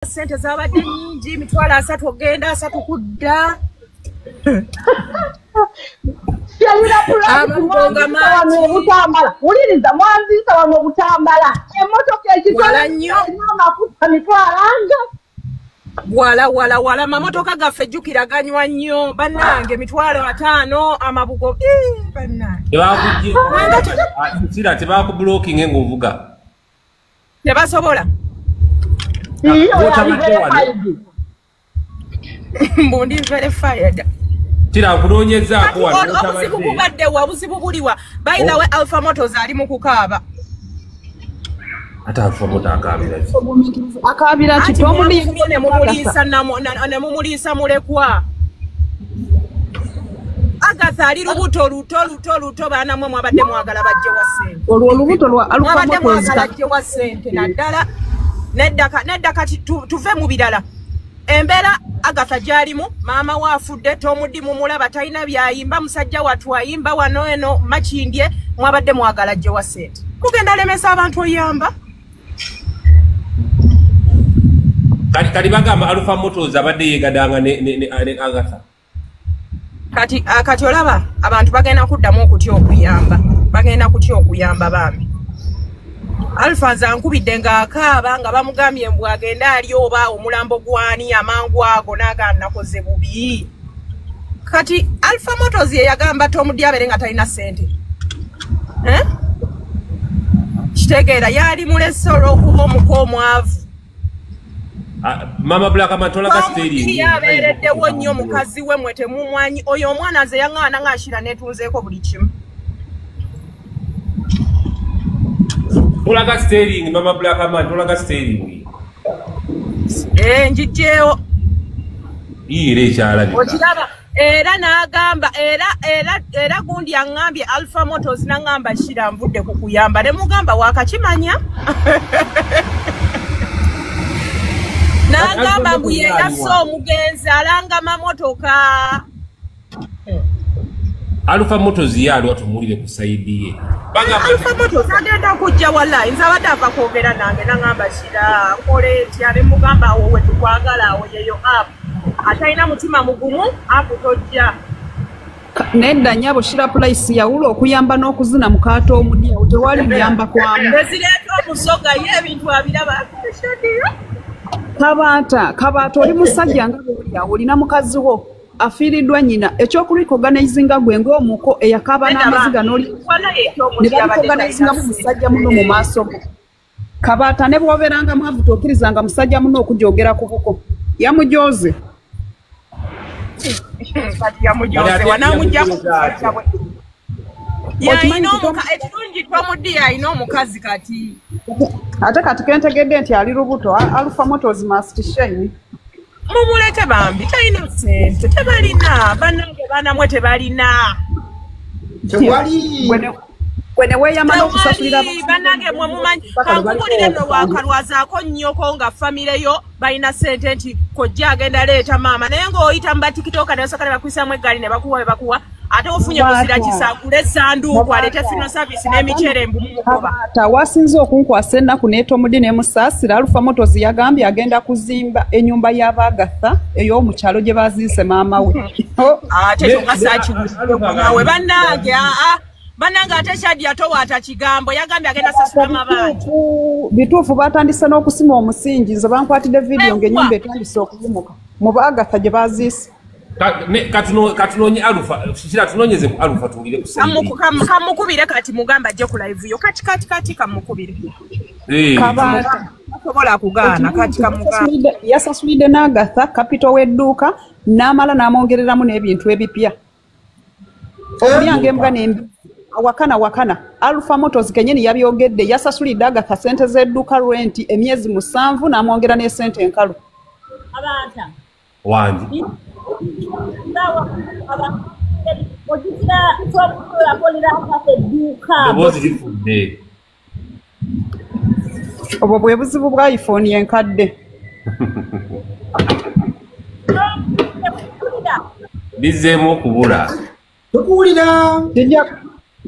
sente zabadde nyingi mitwalo 3 ogenda 3 kudda obutambala uliriza mwanzisa wano obutambala emotoka ekitwala nnyo amafuta mitwalanga wala mamotoka gaffe jjukiraganywa nnyo bannange mitwalo 5 amabugo bannange tebakublocking ng'ovuga tebasobola mbundi verified tira kunoonyezaako wano obuzibu bubaddewa obuzibu buliwa by the way Alpha Motors ali mu kukaaba ate Alpha Motors akaabira nemumuliisa mulekwa Agatha ali lubuto luto baana mwe mwabadde mwagala bajje wa ssente olwo olubuto lwa Alpha Motors bajje wa ssente naddala nedda kati tuve mu birala embeera Agatha gyalimu maama waafudde tomuddi mumulaba talina byayimba musajja watu ayimba wano eno makindye mwabadde mwagala jje wa ssente mugenda lemesa abantu oyamba kati bagamba Alpha Motors abadde yegadanga ne Agatha kati olaba abantu bagenda kuddamu okutya okuyamba bambi Alpha zankubidde ng'akaaba nga bamugambye mbw agenda ali oba omulambo gwani amangu ago n'agaana nakoze bubi kati Alpha Motors ye yagamba tomuddi abere nga talina ssente kitegeera yali mulesolo okuba omuko omwavu Mama Black amatola steering yabeereddewo nnyo mukazi we mwe temumwanyi oyo omwana nze yaŋŋaana ng'ashira neetunzeeko buli kimu tolaga steering Mama Black amatola steering njijjeewo ire ekyalabika okiraba era n'agamba era gundi aŋŋambye Alpha Motors n'aŋŋamba shira nvudde ku kuyamba ne mugamba waakakimanya n'agamba mbu ye yasso omugenzi alanga mamotoka Alpha Motors yalwa tumulire ku saidi ye Alpha Motors agenda kujja wallahi nze abadde ava kwogera nange n'aŋŋamba shira nkole etya ne mugamba awo we tukwagala awo yeyo app atalina mutima mugumu akutojja nedda nnyabo shira price yawula okuyamba n'okuzina mukaato omudyawo tewali byamba kwamu ezireeta omusoga ye ebintu abiraba kabaata oli musajja nga bwoliawo olina mukazi wo afiiriddwa nnyina ekyokulikoganizinga gwe ng'omuko eyakaaba n'amaziga ne balikoganizingamu musajja muno mu maaso ge kabaata ne bw'obeeranga mwavu tokkirizanga musajja muno okujogera ku buko yamujoze ekirungi twamuddi yalina omukazi kati ate kati kentegedde nti ali lubuto Alpha Motors must shine mumulete bambi talina ssente tebalina bannange baanamwe tebalina gwene weeyama n'okusasulira bannange mwe mumanyi kankubulire nno wakalwazaako nnyoko nga famire yo balina ssente nti kojja agenda leeta maama naye ng'oyita mu batikitoka ne basooka ne bakwisamu eggaali ne bakuwa be bakuwa ate ofunye muzira kisagula essanduuku aleete fino service n'emiceere mbumumugoba wasinze okunkwasa ennaku neetomudde nemusaasira Alpha Motors yagambye agenda kuzimba ennyumba y'Abagatha ey'omukyalo gye baziise maama we ate kyonga saakiwe bannange bannange ate Shadia towaata kigambo yagambye agenda sasula mabanja bituufu batandise n'okusima omusingi nze bankwatidde vidiyo ng'ennyumba etandise okuyimuka mu Bagatha gye baziise katunonye Alpha shira tunonyeze ku Alpha tungire kusaidia kamukubire kati mugamba ajje ku live yo kati kamukubire kabata asobola kugaana kati kamugamba yasasulide n'Agatha capital w'edduuka n'amala n'amwongereramu n'ebintu ebipya omulyango embwa n'embi wakana Alpha Motors kenyeni yabyogedde yasasulide Agatha sente z'edduuka rent emyezi 7 n'amwongera ne sente enkalu abanta wangi obwo bwe buzibu bwa iPhone enkadde bizeemu okubula tukuwulira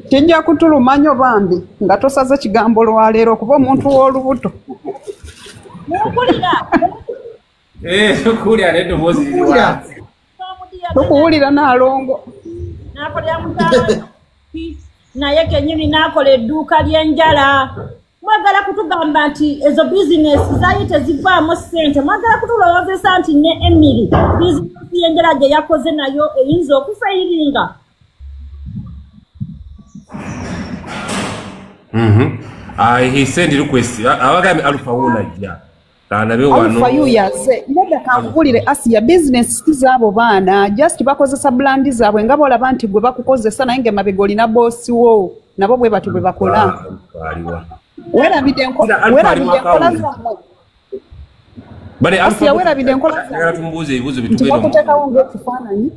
kijja kutulumanyo bambi nga tosaze kigambo lwaleero kuba omuntu w'olubuto Kulia neto vozi liwa. Tukuwulira Nalongo. Nakolera mutala. Naye kenyini nakola edduuka ly'enjala. Mwagala kutugamba nti ezo business zayite zivaamu ssente. Mwagala kutulowoozesa nti ne Emily business y'enjala gye yakoze nayo eyinza okufayiringa. He sent request. Awagami Alpha Wunajja. Alpha yuyaze. Neda kankubulire Asia business zabo baana just bakozesa brand zaabwe nga bolaba nti gwe bakukozesa naye ng'emabega olina boss wo nabo bwe batu bwe bakola. Werabidde enkola zammwe. Bale Asia werabidde enkola zammwe. Tumbuuze ebibuuzo bitugenda. Tubakuteekawo ng'ekifaananyi.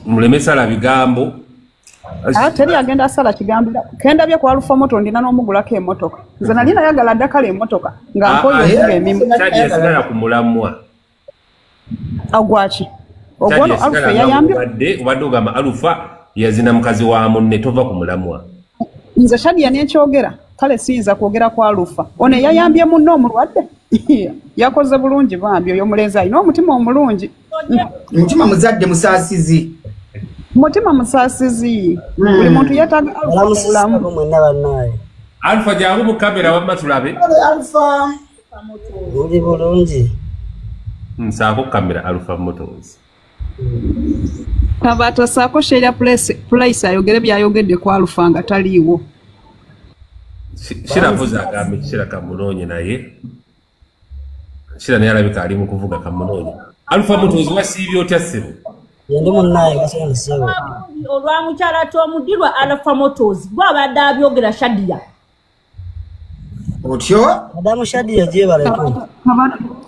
Mulemesa la bigambo. Teri agenda asala kigambira. Kenda bye kwa Alpha Moto ndina n'omugulako emmotoka. Nze nali nayagala ddakala emmotoka nga nkoyo eziga emimu. Kyaji yasigala ku mulamwa. Agwaki. Ogwono Alpha yayambye. Obadde ogamba Alpha yazina mukazi wa munne tova ku mulamwa. Nze Shadia n'ekyogera kale siyinza kwogera kwa Alpha. Ono yayambye munno omulwadde. Yakoze bulungi bambi oyo mulenzi alina omutima omulungi. Mutima muzadde musaasizi. Mutima musaasizi. Buli muntu yeetaaga Alpha mu bulamu. Alpha jangu mu kamera wamma tulabe. Alpha. Uli bulungi. Nsaako kamera Alpha Motors. Tabata saako Sheila Price ayogere byayogedde ku Alpha nga taliiwo. Shiravuza agambe kishira kamunonye naye. Shira naye alabika ali mu kuvuga kamunonye. Alpha Motors wasiibye otya ssebo? Yendi munnaye kasana nsebo. Olwamukyala Tomudirwa Alpha Motors gwabadde abyogera Shadia. Otyo? Madamu Shadia gyebaleko.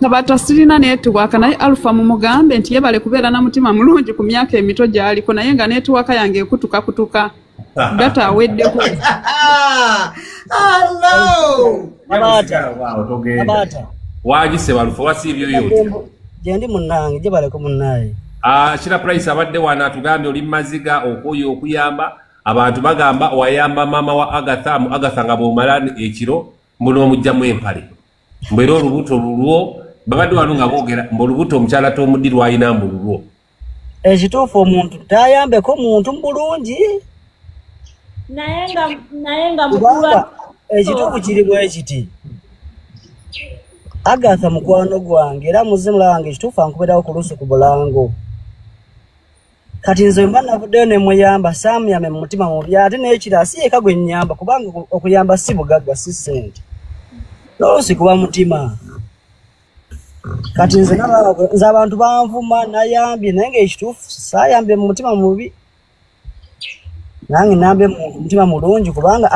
Tabata sirina network naye Alpha mumugambe nti yebale kubeera na mutima mulungi ku myaka emito gy'aliko naye nga network yange kutuka. Data aweddeko. Hello. Abata. Wagise Alpha wasiibye yote. Yendi munnange gyebaleko munnaye. Shira Price abadde wana atugambye oli maziga okoyo okuyamba abantu bagamba wayamba mama wa Agatha mu Agatha nga bomalani ekiro mbuno omujjamu empale mbero olubuto lulwo babadde wano nga boogera mbolubuto omukyala Tomudirwa ayina mbululwo ekituufu omuntu tayambeko muntu mbulungi naye nga mukula ekituufu kiri bwe kiti Agatha mukwano gwange era muzimu lange ekituufu ankubirawo ku lusu ku bulango kati nze mba navuddeyo ne muyamba samuyame mu mutima mubi ate n'ekira si yeka gwe nnyamba kubanga okuyamba si bugagga si ssente n'oluusi kuba mutima kati nze abantu banvuma nayambye naye ng'ekituufu saayambye mu mutima mubi nange nambe mu mutima mulungi kubanga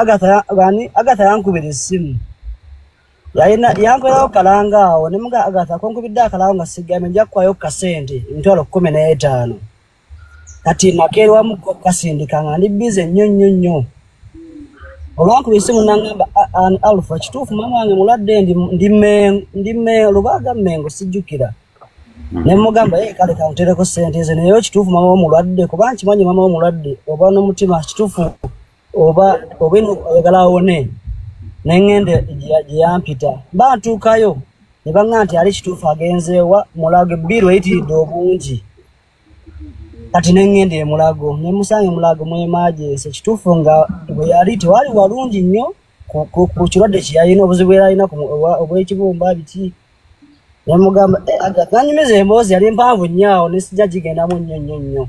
Agatha yankubira essimu yankwerawo kalanga awo ne muga Agatha konkubidde akalanga nga sigambe nja kukwaayo kasente emitwalo 15 kati nakeerwamu kasindika nga ndi bize nnyo olwankuba essimu nangamba Alpha kituufu mama wange mulwadde ndi Lubaga Mmengo sijjukira ne mugamba kale kantereko sente ze naye kituufu mama wo mulwadde kuba nkimanyi mama wo mulwadde oba n'omutima kituufu oba eno oyagala awone nengende gyeyampita bantuukayo ne baŋŋa nti ali kituufu agenzeewa Mulago ebbiru eyitiridde obungi kati nengende Mulago ne musange Mulago mwemaajeese kituufu nga bwe yali tewali walungi nnyo ku kirwadde kyeyalina obuzibu era alina obw'ekibumba biki ne mugamba Agatha nanyumiza emboozi yali mpanvu nnyo awo ne sijja gigendamu nnyo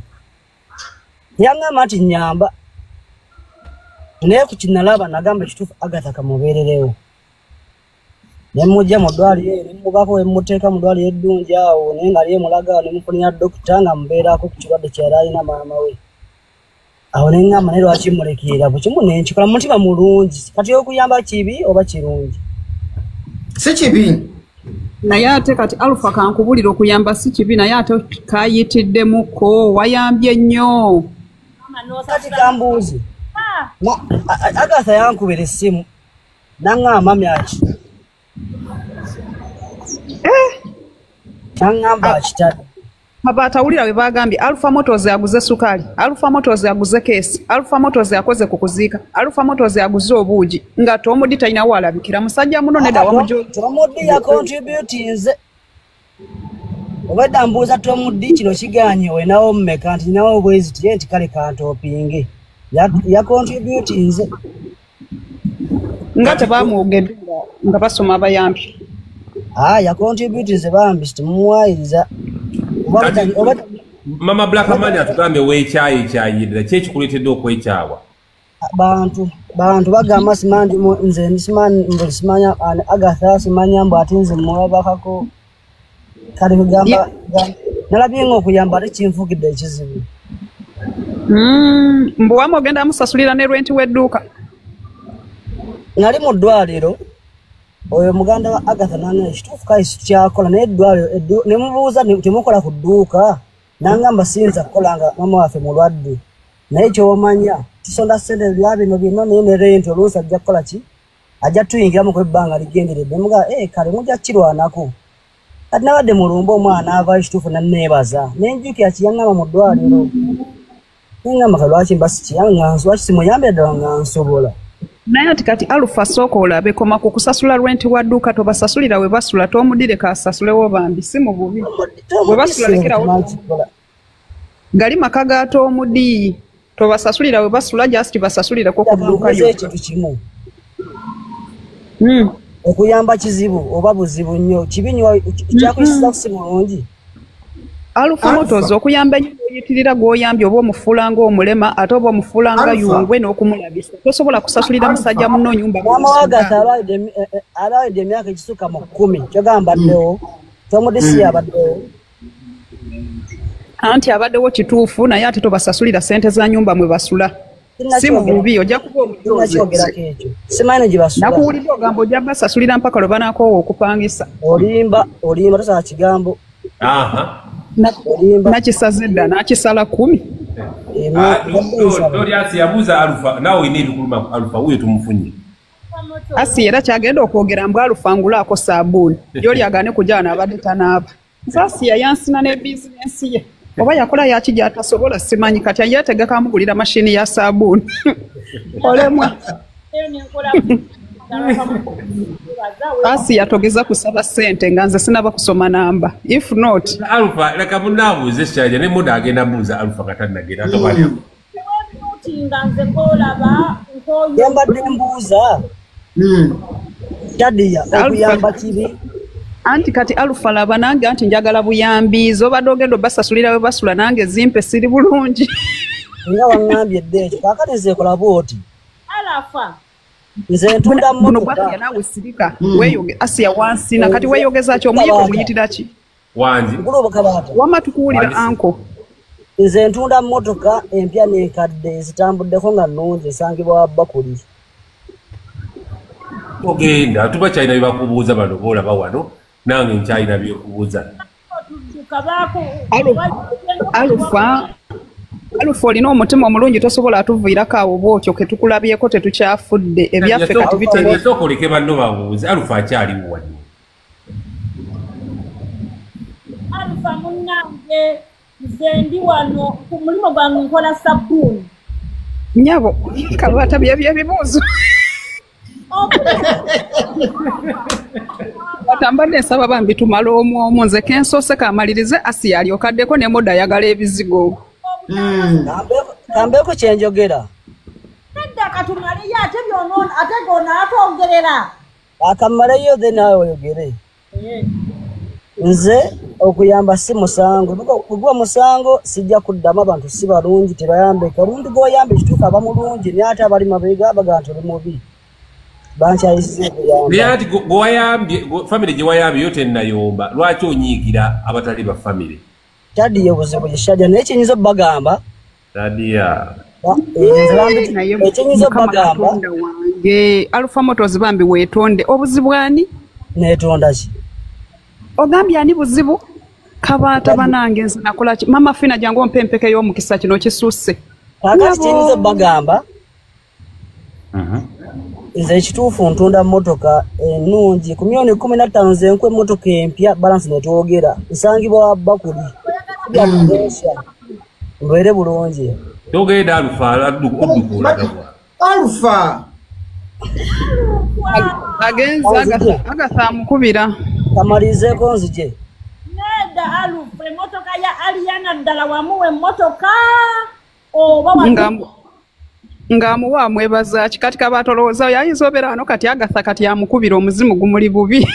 yaŋŋamba nti nnyamba naye ku kinalaba nagamba ekituufu Agatha kamubeererewo ne mujja mu ddwaliro ne mubako emuteeka mu ddwaliro eddungi awo naye nga aliye Mulago ne mufunira dokita nga mubeerako ku kirwadde kyeyali alina maama we awo ne ŋŋamba naye lwaki mulekera bwe kimu ne nkikola mu mutima mulungi kati okuyamba kibi oba kirungi si kibi naye ate kati Alpha kankubulira okuyamba si kibi naye ate kayitiddemukko wayambye nnyo kati kambuuzi Agatha yankubira essimu naŋŋamba myaki naŋŋamba akitadde abatawulira we bagambye Alpha Motors yaguze sukali Alpha Motors yaguze keesi Alpha Motors yakoze ku kuziika Alpha Motors yaguze obuugi nga Tomudi talinawo alabikira musajja muno nedda wamujo Tomudi ya contributinze obadde mbuuza Tom D kino kiganye wenawo mmeka nti nawo bwezi nti kale kantopinge ya contribute nze nga tebamwogedde nga basoma abayambi ya contribute nze bambi sitemumuwayiriza Mama Black Man atugambe weekyayirira ki ekikuleetedde okwekyawa bantu bagamba simandi nze simanya Agatha simanya mbu ate nze muwabakako kale kugamba nalabye ng'okuyamba ate kinfugidde ekizibu mbu wama ogenda musasulira ne rwenti w'edduuka nali mu ddwaliro oyo muganda wa Agatha nanga ekituufu kale kyakola naye eddwaliro ne mubuuza temukola ku dduuka nangamba siyinza kukolanga mama waffe mulwadde naye kyomanya tusonda ssente bya bino byonna naye ne renti oluusi ajja kukola ki ajja tuyingiramu kw'ebbanga ligenderedde muga kale mujja kirwanako kati nabadde mulumba omwana avaayo ekituufu nanneebaza nenjukira kiyaŋŋamba mu ddwaliro neŋŋamba ka lwaki mba sikiyaŋŋansi lwaki simuyambire ddala nga nsobola naye ati kati Alpha sooka olabe koma ku kusasula rwenti wa dduuka tobasasulira we basula tomuddireka asasulewo bambi si mu bubi we basula lekerawo gali maka ga Tomudi tobasasulira we basula just basasulireko ku dduuka yo ekintu kimu okuyamba kizibu oba buzibu nnyo kibinywa kyakuyisiza kusi mulungi Alpha Motors okuyamba nnyo oyitirira gw'oyambye oba omufuulanga omulema ate oba omufuulanga yungwe n'okumulabisa tosobola kusasulira musajja muno nyumba mama wa Agatha alawedde emyaka ekisuka mu 10 kyogamba baddewo Tomudisi abaddewo anti abaddewo kituufu naye ate tobasasulira ssente za nyumba mwe basula si mu bubi ojja kuba omujozi simanyi gye basula nakuwulidde ogamba ojja basasulira mpaka lwe banaakoowa okupangisa olimba tosala kigambo nakisaze dda nakisala 10 Dorias yabuuza Alpha nawe olina ebikuluma Alpha wuyo tumufunye asi era kyagenda okwogera mbu Alpha ngulaako saabuuni gyoli agaane kujaana abadde tanaaba nsaasiya yansina ne bizinensi ye oba yakola yaki gyatasobola simanyi kati ayetegeka amugulira mashini ya saabuuni olemwa asi yatogeza kusaba ssente nga nze sinaba kusoma namba if not Alpha leka munaabuuza ekyaja ne muda agenda buuza Alpha katanagenda tobalya yambadde mbuuza tadiya okuyamba kibi anti kati Alpha laba nange anti njagala buyambi zobadde ogenda basasulira we basula nange zimpe siri bulungi nga waŋŋambye edde ekyo kaakati nze kola bwoti Alpha nze ntunda mmotoka nawe sirika weyoge asiya wansina kati weyogeza ki omuyiko muyitira ki wangi wama tukuwulira anko nze ntunda mmotoka empya n'enkadde zitambuddeko nga nnungi esangibwa Bakuli ogenda tuba kyalina byebakubuuza bano boolaba wano nange nkyalina byekubuuza Alpha olina omutima omulungi tosobola atuviirako awo bwotyo ke tukulabyeko tetukyafudde ebyaffe kati bitesooka oleke banno babuuze Alpha akyaliwo wano Alpha munnange nze ndi wano ku mulimu gwange nkola sabbuuni nyabo kabata byebibuuzo batambadde nsaba bambi tumala omwomu nze kensoose kamalirize asi alyokaddeko ne moda ayagala ebizigo kambeeko kyenjogera nedda katumaleyo ate byonoona ate gona atwongerera akamaleyo the naawe oyogere nze okuyamba si musango bugwa musango sijja kuddamu abantu si balungi tebayambeka olundi g'oyamba ekituufu aba mulungi naye ate abali mabega baga nti oli mubi bankyayisiza okuyamba naye ati gwewayambye famire gye wayambye yo tennayomba lwaki onyiigira abatali ba famire tadiya obuzibu kyeshadya naye kyenyinza obbagamba tadiya ekyenyinza obbagamba wange Alpha Motors bambi weetonde obuzibu ani neetonda ki ogambye ani buzibu kabaata banange nze nakola ki mama Fina jangu ompe empeke y'omukisa kino kisusse kakati kyenyinza obbagamba nze ekituufu ntunda mmotoka ennungi ku milioni 15 nze nkwe emmotoka empya balansi netwogera nsangibwa Bakuli mbeere bulungi togenda Alpha addukuulagabwa Alpha agenza Agatha amukubira kamalizeeko nzije Dada Alufu emotoka ya Aliana ddala wamuwe emotoka oba ng'amuwa amwebaza ki kati kaba atolowooza yayinza obeera wano kati Agatha kati amukubira omuzimu gumuli bubi.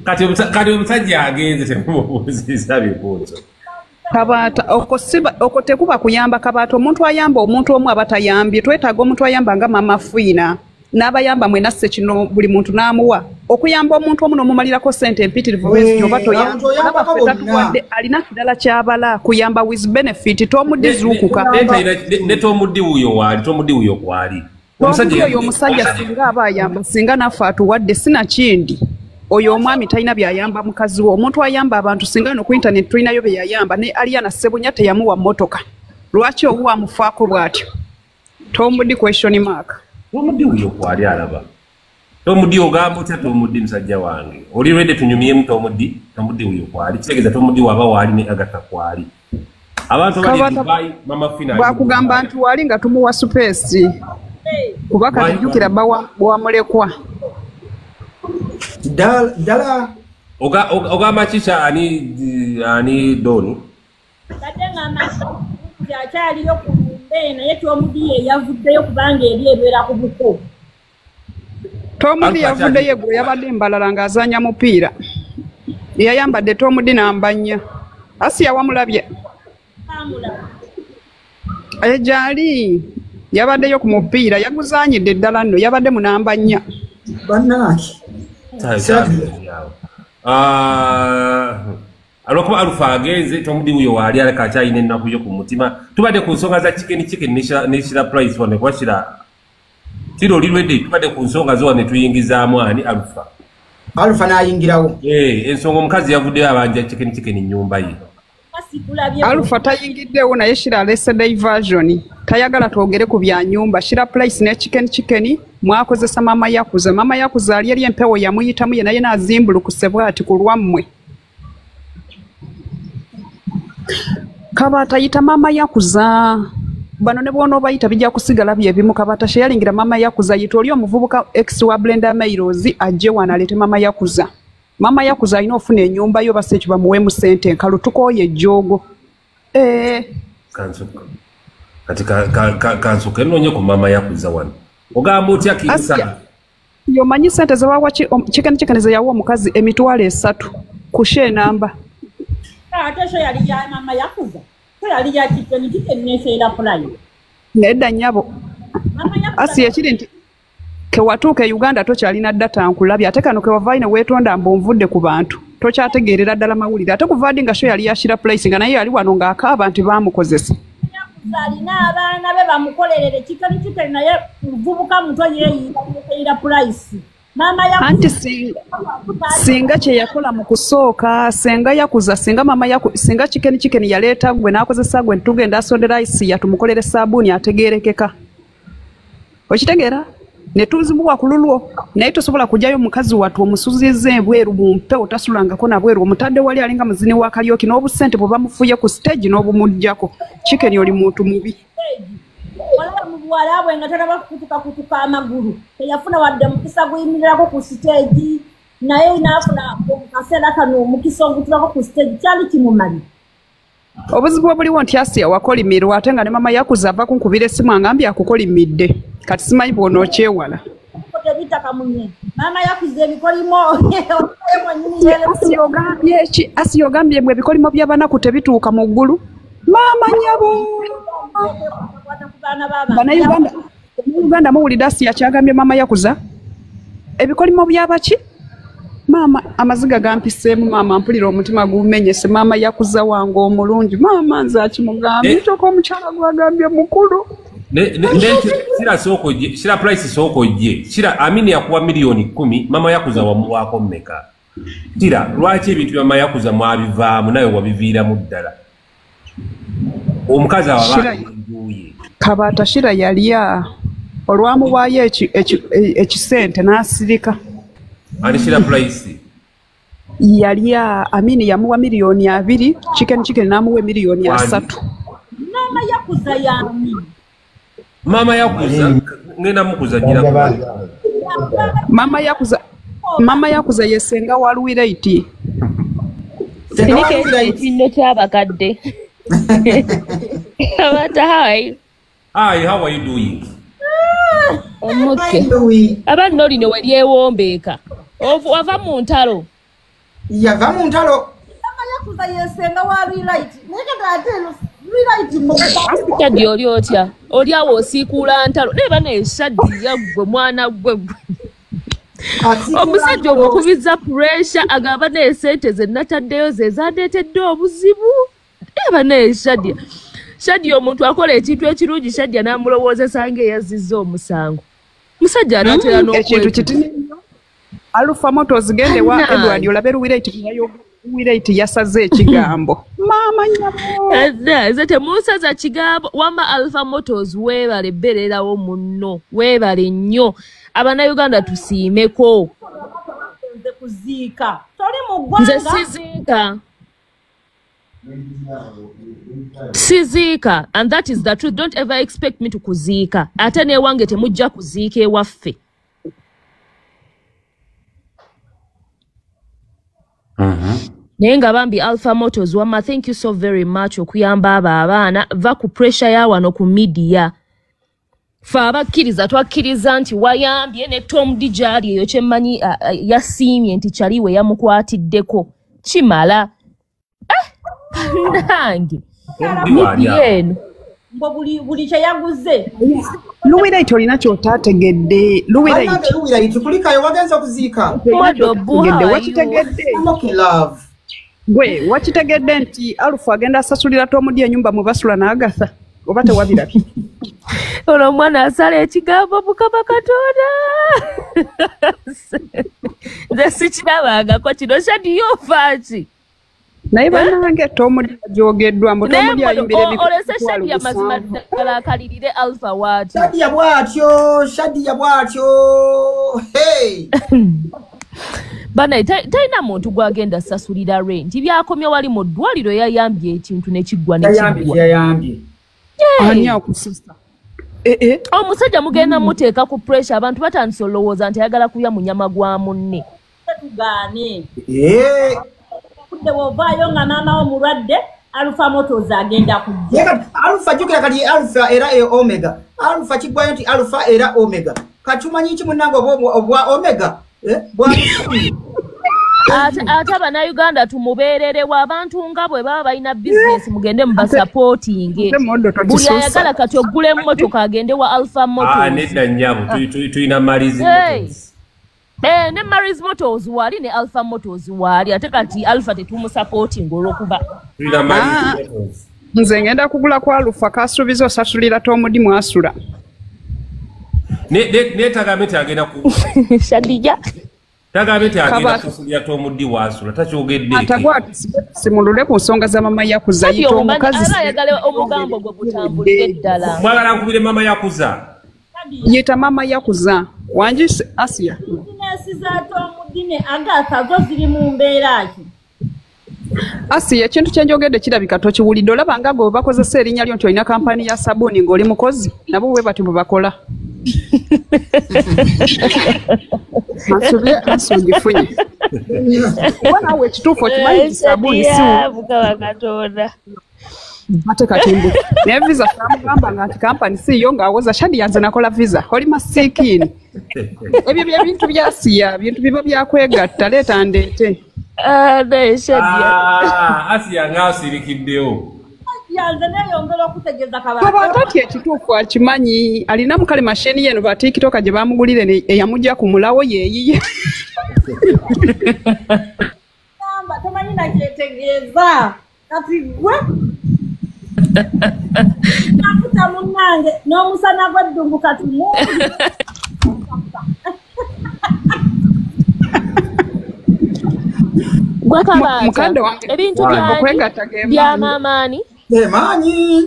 kati omusajja agenze temumubuuziza bibuuzo. Kabaata okwo tekuba kuyamba Kabaata omuntu ayamba omuntu omu aba tayambye twetaaga omuntu ayamba nga Mama Fina n'abayamba mwenasse kino buli muntu n'amuwa okuyamba omuntu omu n'omumalirako ssente empitirivu bwezi oba toyamba alina kidala kyabala kuyamba with benefit tomuddi zuukuka ne tomuddi wuyo waali tomuddi wuyo kwali oyo omusajja singa aba ayamba singa naffe atuwadde sinakindi oyo omwami talina byayamba mukazi we omuntu ayamba abantu singa no ku internet tulinayo byayamba ne Aliana Ssebunya teyamuwa mmotoka lwaki obuwa amufaako bw'atyo tomuddi question mark tomuddi wuyo kwali alaba tomuddi ogamba otya tomuddi musajja wange oli ready tunyumyemu tomuddi wuyo kwali kitegeeza tomuddi waba waali ne Agatha kwali abantu bali Dubai Mama Fina bwakugamba nti wali nga tumuwa space kuba kalijjukira bwamulekwa Dala ogamba kicha ani Doni katenga akyaliyo ku lumbe naye Tomudi ye yavuddeyo kubanga eri ebeera ku buko. Tomudi yavuddeyo gwe yabadde Mbalala ng'azanya mupiira yayambadde Tomudi n'ambanya Asiya wamulabye ejali yabaddeyo ku mupiira yaguzanyidde ddala nno yabadde munambanya bannaki alwokuba Alufa agenze Tomudi wuyo waali aleka akyalina ennaku yo ku mutima tubadde ku nsonga za chicken ne Shira Price wane kwashira tiro oli ready tubadde ku nsonga zo wane tuyingizaamu ani Alufa n'ayingirawo ensonga omukazi yavuddeyo abanja chicken nnyumba ye Alufa tayingiddewo naye Shira alese diversion tayagala twogere ku bya nyumba Shira Price ne chicken mwakozesa Mama Yakuza ali eri empewo yamuyitamu ye naye n'azimbulukuse bw'ati ku lwammwe Kabaata yita Mama Yakuza bano ne bw'onooba bayita bijja kusigala byebimu Kabaata sheyalingira Mama Yakuza yita oli omuvubuka ex wa Brenda Mairos ajje wano alete Mama Yakuza alina ofuna ennyumba yo base ekyo bamuweemu ssente nkalu tukooye ejjoogo kansuka enoonye ku Mama Yakuza wano ogamba otya kinsa yomanyi ssente zewawa chicken ze yawa omukazi emitwalo 3 ku sheenamba ate so yali ya Mama Yakuza so yali ya chicken nesheera pulayo nedda nnyabo Asiya ekiri nti kewatuuka e Uganda tokyalina data nkulabye ate kano kewavaine weetonda mbonvudde ku bantu tokyategeerera ddala mawulire ate kuvaadi nga sho yali yashira Price nga naye yali wano ng'akaaba nti baamukozesa alina abaana be bamukolerere chicken naye muvubuka muto yeeyira Price Mama Yakuza anti singa kye yakola mu kusooka senga Yakuza singa Mama Yakuza singa chicken yaleeta gwe n'akozesa gwe tugenda asonde rice yatumukolere sabuni ategeerekeka okitegeera ne tuzibuwa ku lulwo naye tosobola kujjayo mukazi wattu omusuzize ebweru mu mpewo tasulangako na bweru omutadde wali alinga muzini wa Kalyoki n'obusente bwe bamufuye ku stage n'obumugjako chicken oli muntu mubi wala mubuwala bwe nga talaba kutuka amagulu teyafuna wadde mukisa guyimirirako ku stage naye naafuna kaseera kano omukisa ogutulako ku stage kyali kimumali obuzibu obuliwo nti Asiya wakolimirwa ate nga ne Mama Yakuza ava kunkubira essimu angambye akukolimidde kati simanyi bw'onookyewala Mama Yakuza ebikolimo Asiya ogambye mwe ebikolimo by'abanaku tebituuka mu ggulu Mama nyabo Bannayuganda muwulidde Asiya kyagambye Mama Yakuza ebikolimo by'abaki Mama amaziga gampiseemu Mama mpulira omutima gumenyese Mama Yakuza wange omulungi Mama nze akimugambye kyokka omukyala gwagambye mukulu Shira Price soko je Shira amini yakuwa milioni 10 Mama Yakuza wamuwaako mmeka Shira lwaki ebintu bya Mama Yakuza mwabivaamu naye wabiviiramu ddala omukazi ababanduye Kabaata Shira yalya olwamuwaayo ekisente n'asirika ani Shira Price yalya amini yamuwa milioni 2 chicken n'amuwa milioni 3 Mama Yakuza yakuza yami. Mama yakuza ngena mukuza gira. Mama yakuza yesenga waluwira iti. Sinike ekino kyabakadde. Hi. Hi, how are you doing? Omuke. Abantu olino we lyewombeeka. Wava mu ntalo. Yava mu ntalo. Mama yakuza yesenga waluwira iti. Shadi oli otya oli awo osiikuula ntalo neba ne Shadi yaggwe mwana gwe omusajja omukubiza pressure agamba ne sente ze nataddeyo ze zandeetedde obuzibu neba ne Shadi omuntu akola ekintu ekirungi Shadi n'amulowoozesa ng'eyazizza omusango musajja anaatera n'ekintu kitini Alpha Motors gende wa Edward olabe Luwiraiti yasaze ekigambo mama nyabo zete musaza kigambo wama Alpha Motors webale bererawo munno webale nnyo abana Uganda tusiimeko nze kuziika toli mu ggwanga nze siziika and that is the truth. Don't ever expect me to kuziika ate newange temujja kuziika ewaffe. Naye nga bambi Alpha Motors wama thank you so very much okuyamba abo abaana va ku pressure ya wano ku media fa abakkiriza twakkiriza nti wayambye ne Tom Dijali eyo kyemmanyi yasiimye nti kyaliwe yamukwatiddeko kimala nange eno mbo buli kye yaguze Luwiraiti olina ky'otaategedde Luwiraiti kulikayo wagenza kuziika wakitegedde gwe wakitegedde nti Alpha agenda asasulira Tom ennyumba mwe basula n'Agatha oba tewabirabye olwo omwana asala ekigambo Mukama Katonda nze sikirabangako kino Shadi yofaaki naye bannange Tom agyogeddwa mbu Tom ayimbira olese Shadi amazima ddala akalirire Alpha waati Shadi bwatyo hey bana talina muntu gwagenda sasulira rent byakomye wali mu ddwaliro yayambye ekintu nekiggwa yayambye ani akusista omusajja mugenda muteeka ku pressure abantu batandise olowooza nti ayagala kulya munyama gwa munne tugaane kudde wovaayo nga naanawo mulwadde Alpha Motors agenda kujja Alpha jukira kali Alpha era Omega Alpha kigwayo nti Alpha era Omega katumanyi ki munango obwa Omega ate abannayuganda tumubeererewo abantu nga bwe baba balina bizinesi mugende mubasapootinge buli ayagala kati oggula emmotoka agende wa Alpha Motors nedda nnyabo tulina Maris ne Maris Motors wali ne Alpha Motors wali ate kati Alpha tetumusapootinga olw'okuba tulina Maris Motors nze ngenda kugula kwa Alpha kasuubiza osasulira Tom di mwasula netagamete agenda ku Shadija tagamete agenda kususulira Tom di wasula takyogedde atagwati simulule ku nsonga za mama yakuza yito omukazi ayagala omugambo gwe gutambulire ddala mwagala nkubire mama yakuza yita mama yakuza wanji Asia bizinesi za Tom Dine Agatha zo ziri mu mbeera ki Asia ekintu kyenjogedde kirabika tokiwulidde olaba nga gwe bakozesa erinnya lyo nti olina kampani ya sabuni ng'oli mukozi nabo bwe bati bwe bakola asugifunye wanawe ekituufu okimanyi sabuni siwakatonda ate katimbu naye visa tamugamba nga nti kampani siiyo ng'awoza Shadi yanze nakola visa oli masiikini ebyo byebintu bya Asia bintu biba byakwegatta leeta ndeete Asia ng'asirikiddewo yanze neyongera okutegeeza kabaka abatati ekituufu akimanyi alina mukale mashini yeno ba TikTok gye bamugulire eyamujja kumulawo yeeyiye namba tomanyi nakyetegeeza kati gwe nakuta munnange n'omusana gw'eddumbu kati mungi mukadde wange ebintu byamaamaani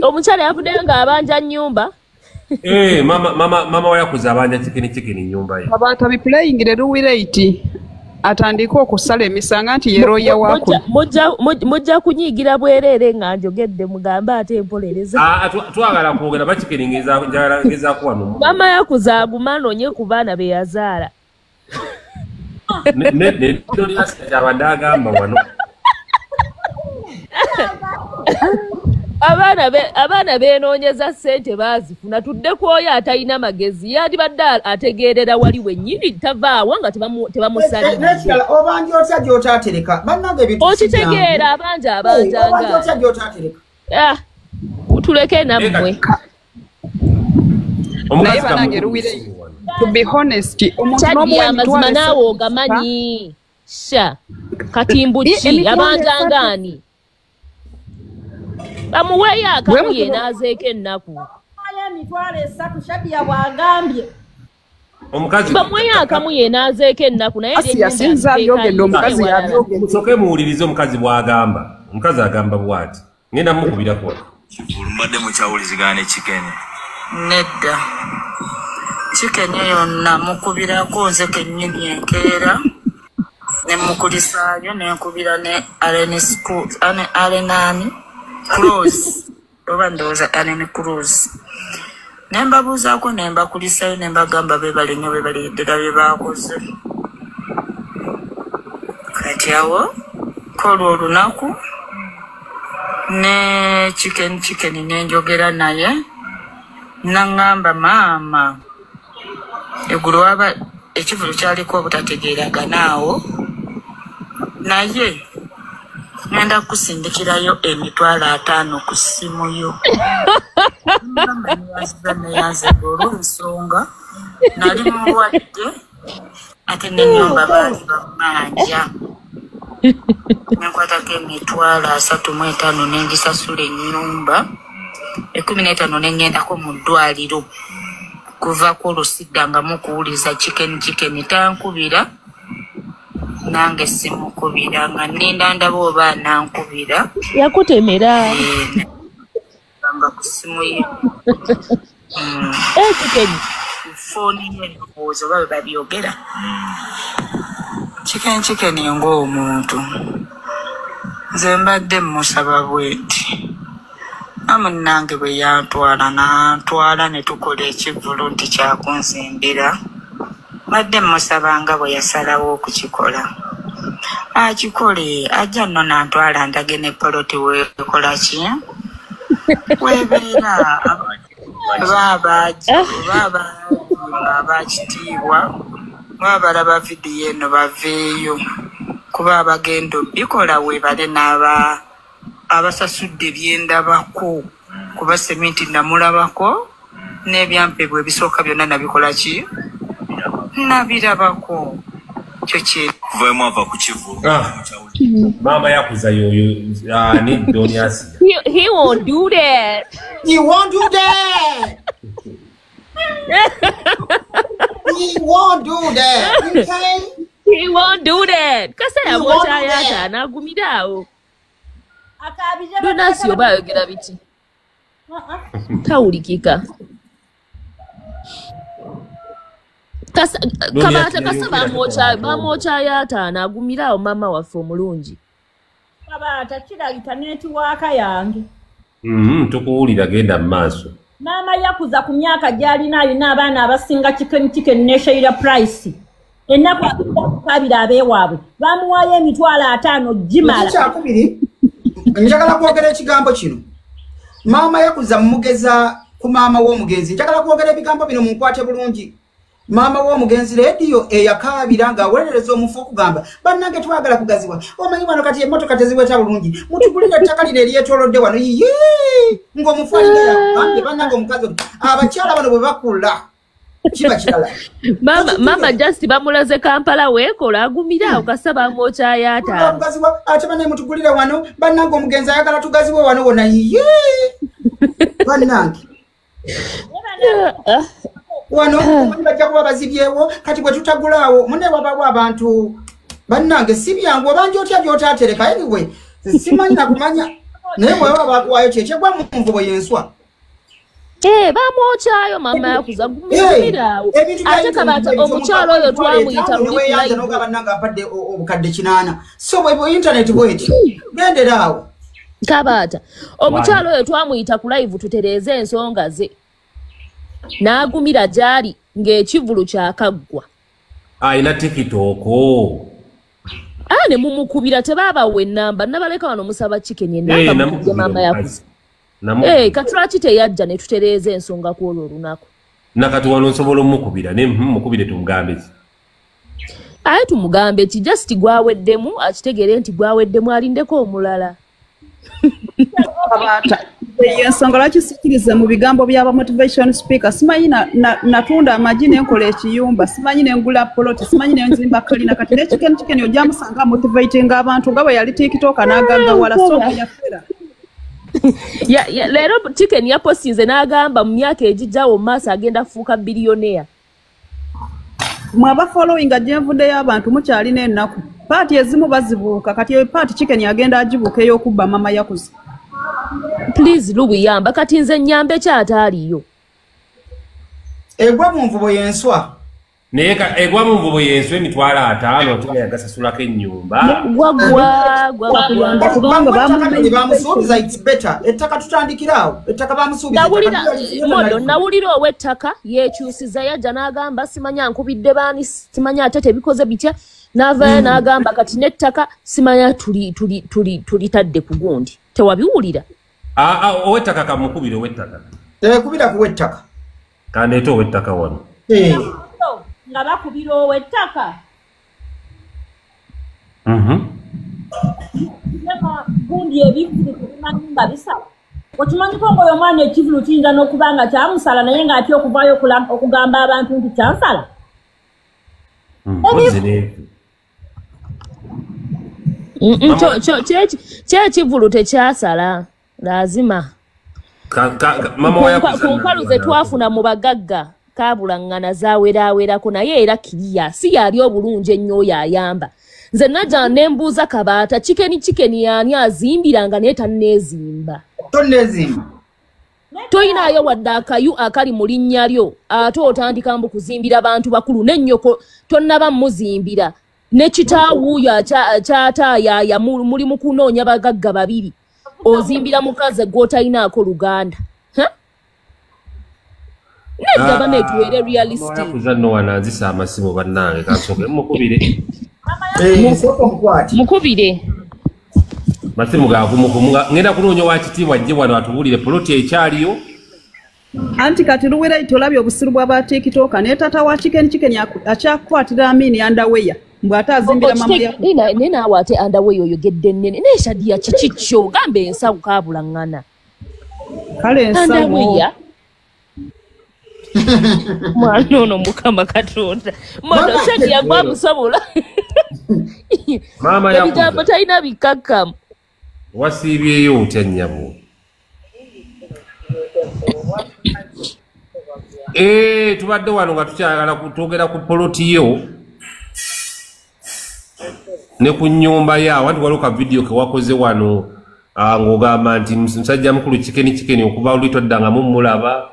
omukyala yavuddeyo ng'abanja nnyumba mama wayakuza abanja chikini nyumba ye abaata biplayingire Luwiraiti atandika okusala emisanga nti yeroya waku mujja kunyigira bwerere nga njogedde mugamba ate empolereza twagala kwogera bakikeringeza kuwano mama yakuza agumanonye ku baana be yazaala abadde agamba wano abaana beenoonyeza ssente baazifuna tudde kwoyo atalina magezi yandibadde ategeerera wali wennyini tavaawo nga tebamusalira obanja otya gy'otaatereka bannange ebintu okitegeera abanja tuleke nammwe naye banange Ruwire to be honest omuntu amazima naawe ogamanyi sha katimbu ki abanjangaani bamuweeyo akamu yenaazeeko ennaku bamuweeyo akamu yenaazeeko ennaku naye musooke muwulirize omukazi bw'agamba omukazi agamba bw'ati ngenda mukubirako mbadde mukyawulizigana ekikene nedda kikene yonna mukubirako nze kennyini enkeera nemukulisaayo nenkubira ne alenani Cruise oba ndowooza Allen Cruise nembabuuzaako nembakulisayo nembagamba bebale nnyo bebaleddera bye baakoze kati awo kolwa olunaku ne chicken nenjogera naye naŋŋamba maama eggulo waba ekivulu kyaliko obutategeeraganaawo naye ngenda kusindikirayo $5,000 ku ssimu yo neyanzega olw'ensonga nali mulwadde ate n'ennyumba baali bamanja nenkwatako $35,000 nengisasula ennyumba $15,000 nengendako mu ddwaliro kuvaako olusidda nga mukuwuliza chicken tankubira nange simukubira nga ninda ndaba oba nankubira yakutemera nga ku ssimu ye foni yendowooza oba bwe babyogera chicken ng'omuntu nze mbadde musaba bweti amunange bwe yantwala nantwala ne tukola ekivulu nti kyakunzimbira badde musabanga bwe yasalawo okukikola akikole ajja nno nantwala ndage ne poloti wekola ki webeera abakitiibwa babalaba vidiyo eno baveeyo kuba abagenda bikola webale n'aba abasasudde ebyendabako kuba sementi namulabako n'ebyampebwa ebisooka byonna nabikola ki nabirabako kyo kyevaemu ava ku kivulu maama yakuza yoyo ani doniasi he won't do that he won't do that okay he won't do that kasa yamokyayata anagumirawo donasi oba ayogera biti tawulikika kabata kasa bamwokyayata anagumirawo mama waffe omulungi kabata kirayita netiwaaka yange tukuwulira genda mu maaso maama yakuza ku myaka gy'alina alina abaana abasinga chicken ne Sheila Price ennaku akabira abeewaabwe bamuwaayo $5,000 gimala kyakubiri njagala kwogera ekigambo kino maama yakuza mumugeza ku maama w'omugenzi njagala kwogera ebigambo bino munkwate bulungi maama w'omugenzi rediyo eyakaabira ng'aweerereza omufu okugamba bannange twagala kugaziwa omanyi wano kati emmotoka teziweta bulungi mutugulire ettaka lino eryetoolodde wano ng'omufu alinga yakugambye bannange omukazi abakyala bano bwe bakula kiba kirala mama just bamulaze Kampala weekola agumira okasa bamwokyayata tugaziwa ate banaye mutugulire wano bannange omugenzi ayagala tugaziwe wano wona bannange wano bajja kuba bazibyewo kati bwe tutagulaawo mune wabawo abantu bannange si byangu obanja otya gy'otaatereka anyway simanyi nakumanya naye bweba bakuwaayo kyekyegwa munvu bwe yenswa Bamwochayo mama yakuza gumirawo. Ate Kabata omukyalo oyo twamuyita weyanza nogaba nanga mpadde obukadde 8. So bwe internet bweti. Genderawo. Kabata omukyalo oyo twamuyita ku live tutereeze ensonga ze. N'agumira gyali ng'ekivulu kyakaggwa. Ina tikitoko. Ne mumukubira tebabawe ennamba nabaleka wano musaba chicken ennamba mukubye mama yakuza. Katulaki teyajja ne tutereeze ensonga ku olwo olunaku. Nakati wano nsobola omukubira ne mukubire tumugambe ki. Tumugambe ki just gwaweddemu akitegere nti gwaweddemu alindeko omulala. Ensonga lwaki sikiriza mu bigambo by'aba motivation speaker simanyi natunda amagi n'enkola ekiyumba simanyi n'engula poloti simanyi n'enzimba kalina kati n'ekikeni ojamusanga motivating abantu nga bwe yali tikitoka n'agaggawala so yafera. Leero chicken yapostinze n'agamba mu myaka egijjawo mu maaso agenda kufuuka biliyonea. Mwaba following ajenvuddeyo abantu mukyalina ennaku paati ezimu bazibuuka kati paati chicken agenda agibuuka ey'okubba mama yakuza. Please lubiyamba kati nze nyambe kyataaliyo. Egwa mu nvubo y'enswa. Naye egwa mu nvubo y'enswa emitwalo 5 tuga yagasasulako ennyumba. Kubanga bamusuubiza it's better. Ettaka tutandikirawo. Ettaka bamusuubiza. Nawulira ow'ettaka yeekyusiza yajja n'agamba simanya nkubidde baani simanya ate tebikoze bitya. N'avaayo n'agamba kati n'ettaka simanya tulitadde ku gundi. Tewabiwulira? Ow'ettaka kamukubire ow'ettaka. Kubira ku w'ettaka. Kandeeta ow'ettaka wano. Nga bakubira ow'ettaka. Gundi ebivulu tulimanyi nga bisala. Okimanyiko ng'oyo omwana ekivulu kiyinza n'okuba nga kyamusala naye ng'atya okuvaayo okugamba abantu nti kyansala. Kyekivulu tekyasala lazima. Ku nkalu ze twafuna mu bagagga kaabulaŋŋana zaawerawerako naye era kiriya si yali obulungi ennyo oyo ayamba. Nze najja nembuuza Kabaata chikeni yaani azimbiranga naye tanneezimba. Tonneezimba. Toyinaayo wadde akayu akali mu linnya lyo ate otandika mbu kuzimbira bantu bakulu n'ennyoko tonnaba muzimbira. Ne kitaawu kyataayaya muli mu kunoonya bagagga babiri. Ozimbira mukazi gw'otayinaako luganda. Nedda banetuwere realistic. Yakuza no wananzisa amasimu bannange kasoke mukubire. Mukubire. Masimu gakumukumunga ngenda kunoonya wa kitiibwa ajje wano atubulire poloti ekyaliyo. Anti kati luwera itolabye obusiru bwa TikTok ne tata wa chicken akyakwatira amini underwear. Mbwata azimbira mama ya. Nena awate underwear oyogedde nnene. Ne shadi ya chichicho gambe ensawu kaabulaŋŋana. Kale ensawu. Mwana ono Mukama Katonda. Mono shadi ya gwa musobola. Mama ya. Ebigambo talina bikakkamu. Wasiibyeyo otya nnyabo. Tubadde wano nga tukyagala kutwogera ku poloti yo ne ku nnyumba yawo anti waliwo ka video ke wakoze wano ng'ogamba nti musajja mukulu chikeni okuva oli toddangamu mulaba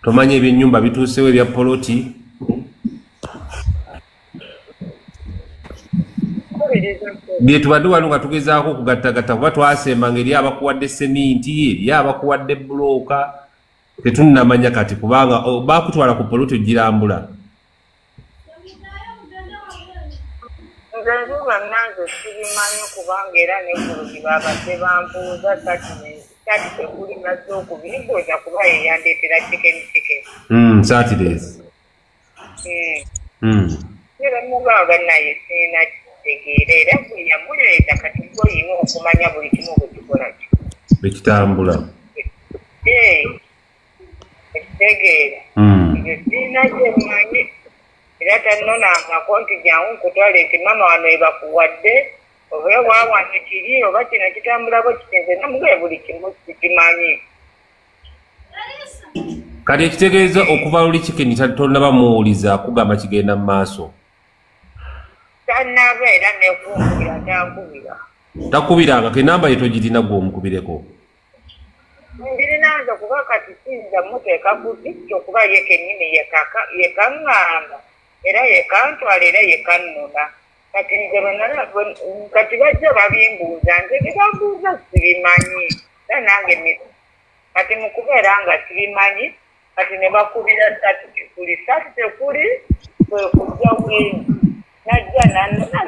tomanye ebyennyumba bituusewo ebya poloti. Bye tubadde wano nga tugezaako okugattagatta kuba twasembanga eri abakuwadde seminti eri abakuwadde bulooka tetunnamanya kati kubanga bakutwala ku poloti ogirambula. Nzenzuba nanze sibimanyi kubanga era n'eggulu babadde bambuuza kati tekuli nazze okubiri gwoza kuba yeyandeetera chicken. Saturdays. Era mugamba naye sirina kitegeera era bwe yamuleeta kati gwoyina okumanya buli kimu bwe kikola ki. Bwe kitambula. Ekitegeera. Ebyo sirina gyemanyi. Era tannonanga konti jangu nkutwale nti mama wano ebakuwadde oba wawano kiri oba kino kitambulako kitinze namugaye buli kimu kikimanyi. Kati ekitegeeza okuva luli chikeni tonnaba muwuliza kugamba kigenda mu maaso. Tannaba era nekungubira tankubira. Takubiranga ke namba ye togirina gwe omukubireko. Ngirinaanza kuba kati sinza muteeka ku TikTok kuba ye kennyini yekaŋŋamba era yekantwala era yekannona kati nze kati bajja babimbuuza nze bibambuuza sibimanyi era nange kati mu kubeera nga sibimanyi kati ne bakubira sati tekuli kwe kujja bwenyi najja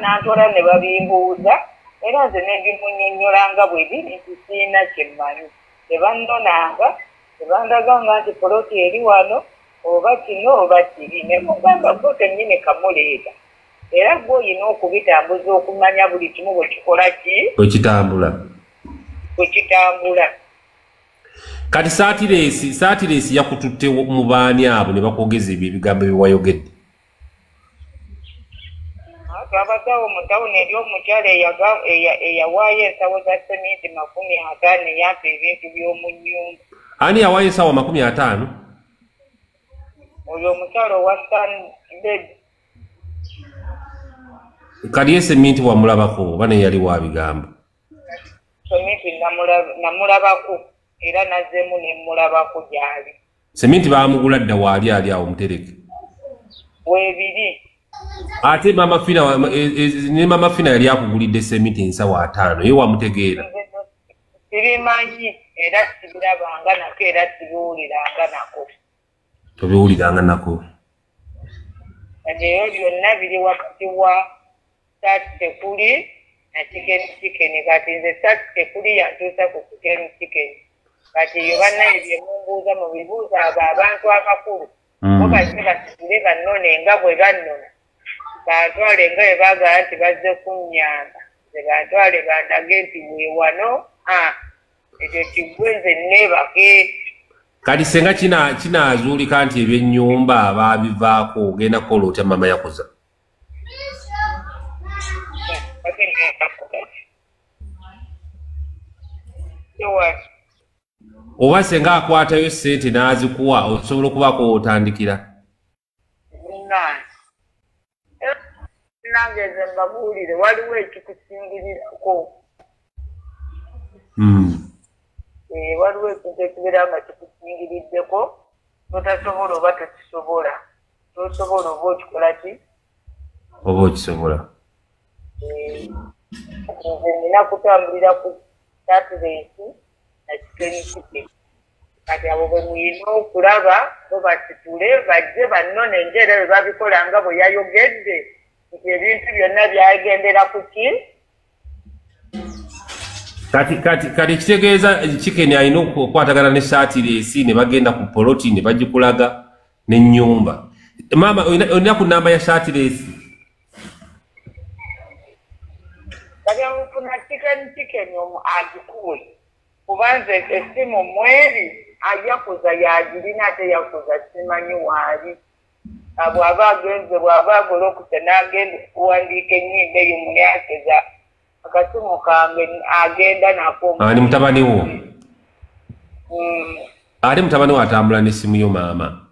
nantola ne babimbuuza era nze nebimunnyonnyola nga bwe biri nti siina kyemmanyi tebannonanga tebandaganga nti poloti eri wano oba kino oba kiri ne mugamba gwe kennyini kamuleeta era gwe olina okubitambuza okumanya buli kimu bwe kikola ki bwekitambula kati saatiresi yakututte mu baani abo ne bakwogeza ebyo ebigambo byewayogedde twabagawo mu tawuni eri omukyala eyawaayo ensawo za sementi 50 eyampa ebintu by'omu nnyumba. Ani yawaayo ensawo 50? Oyo omukyala owa Sunbed. Kali ye sementi wamulabako oba ne yali wa bigambo? Sementi namulabako era nazzeemu ne mulabako gy'ali. Sementi baamugula dda waali ali awo mutereke? Weebiri. Ate mama Fina yali akugulidde sementi ensawo 5 ye wamutegeera? Sibimanyi era sibirabanga nako era sibiwuliranga nako. Tobiwuliranga nako? Ebyo byonna biri wakati wa Tekuli na Chicken kati nze Tekuli yantuusa ku Chicken kati yo bannaye bye mumbuuza mu bibuuza abo abantu abakulu bo bazze basitule bannone nga bwe bannona batwale nga bwe baagala nti bazze kunnyamba ze batwale bandage nti weewano ekyo kigwenze neebake kati senga kinaazuulika nti ebyennyumba baabivaako ogenda kukola otya mama Yakuza? Oba senga akwatayo ssente n'azikuwa osobola okubaako otandikira? Nange nze mbabuulire waliwo ekikusingirirako. Waliwo ekintu ekibeera nga kikusingiriddeko totasobola oba tokisobola tosobola oba okikola ki oba okisobola. Nze nina kutambulira ku Saturdays na Chicken kati abo bwe muyina okulaba bo basitule bajje bannone enjeera bwe babikola nga bwe yayogedde nti ebintu byonna byagendera ku ki kati kitegeeza Chicken alina okukwatagana ne Satiresi ne bagenda ku poloti ne bagikulaga n'ennyumba. Mama olina ku namba ya Satiresi? kati amufuna Chicken agikuwe kubanze essimu mweri Yakuza yagirina ate Yakuza simanyi waali bw'aba agenze bw'aba agola okusa n'agenda okuwandiika ennyimba eyo mulyakeza akasimu kange agenda nako. Ani mutabani wo? Ate mutabani wo atambula n'essimu yo maama?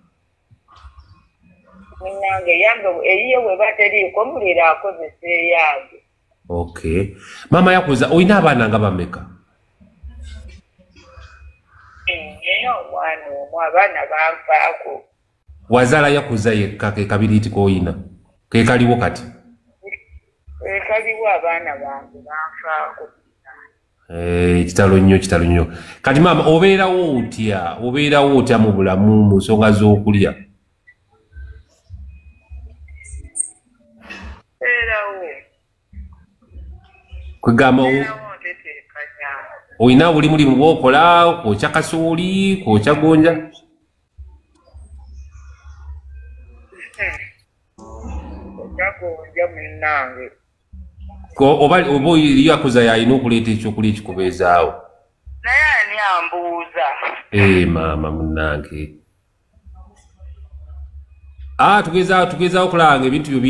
Nange yange eyiye bw'eba teriiko mulira akozesa eyange. Okay. Mama Yakuza olina abaana nga bameka? Abaana banfaako. Wazaala Yakuza yekka ke kabiriiti k'olina? Ke kaliwo kati? Kaliwo abaana bange banfaako. Kitalo nnyo. Kati maama obeerawo otya mu bulamu mu nsonga z'okulya? Kwegamba olina buli mulimu bw'okola, kwokya kasooli, kwokya gonja? Gonja munnange. Oba Yakuza yalina okuleeta ekyokulya ekikubeezaawo? Naye ani ambuuza? Maama munnange. Tugezaawo okulanga ebintu byo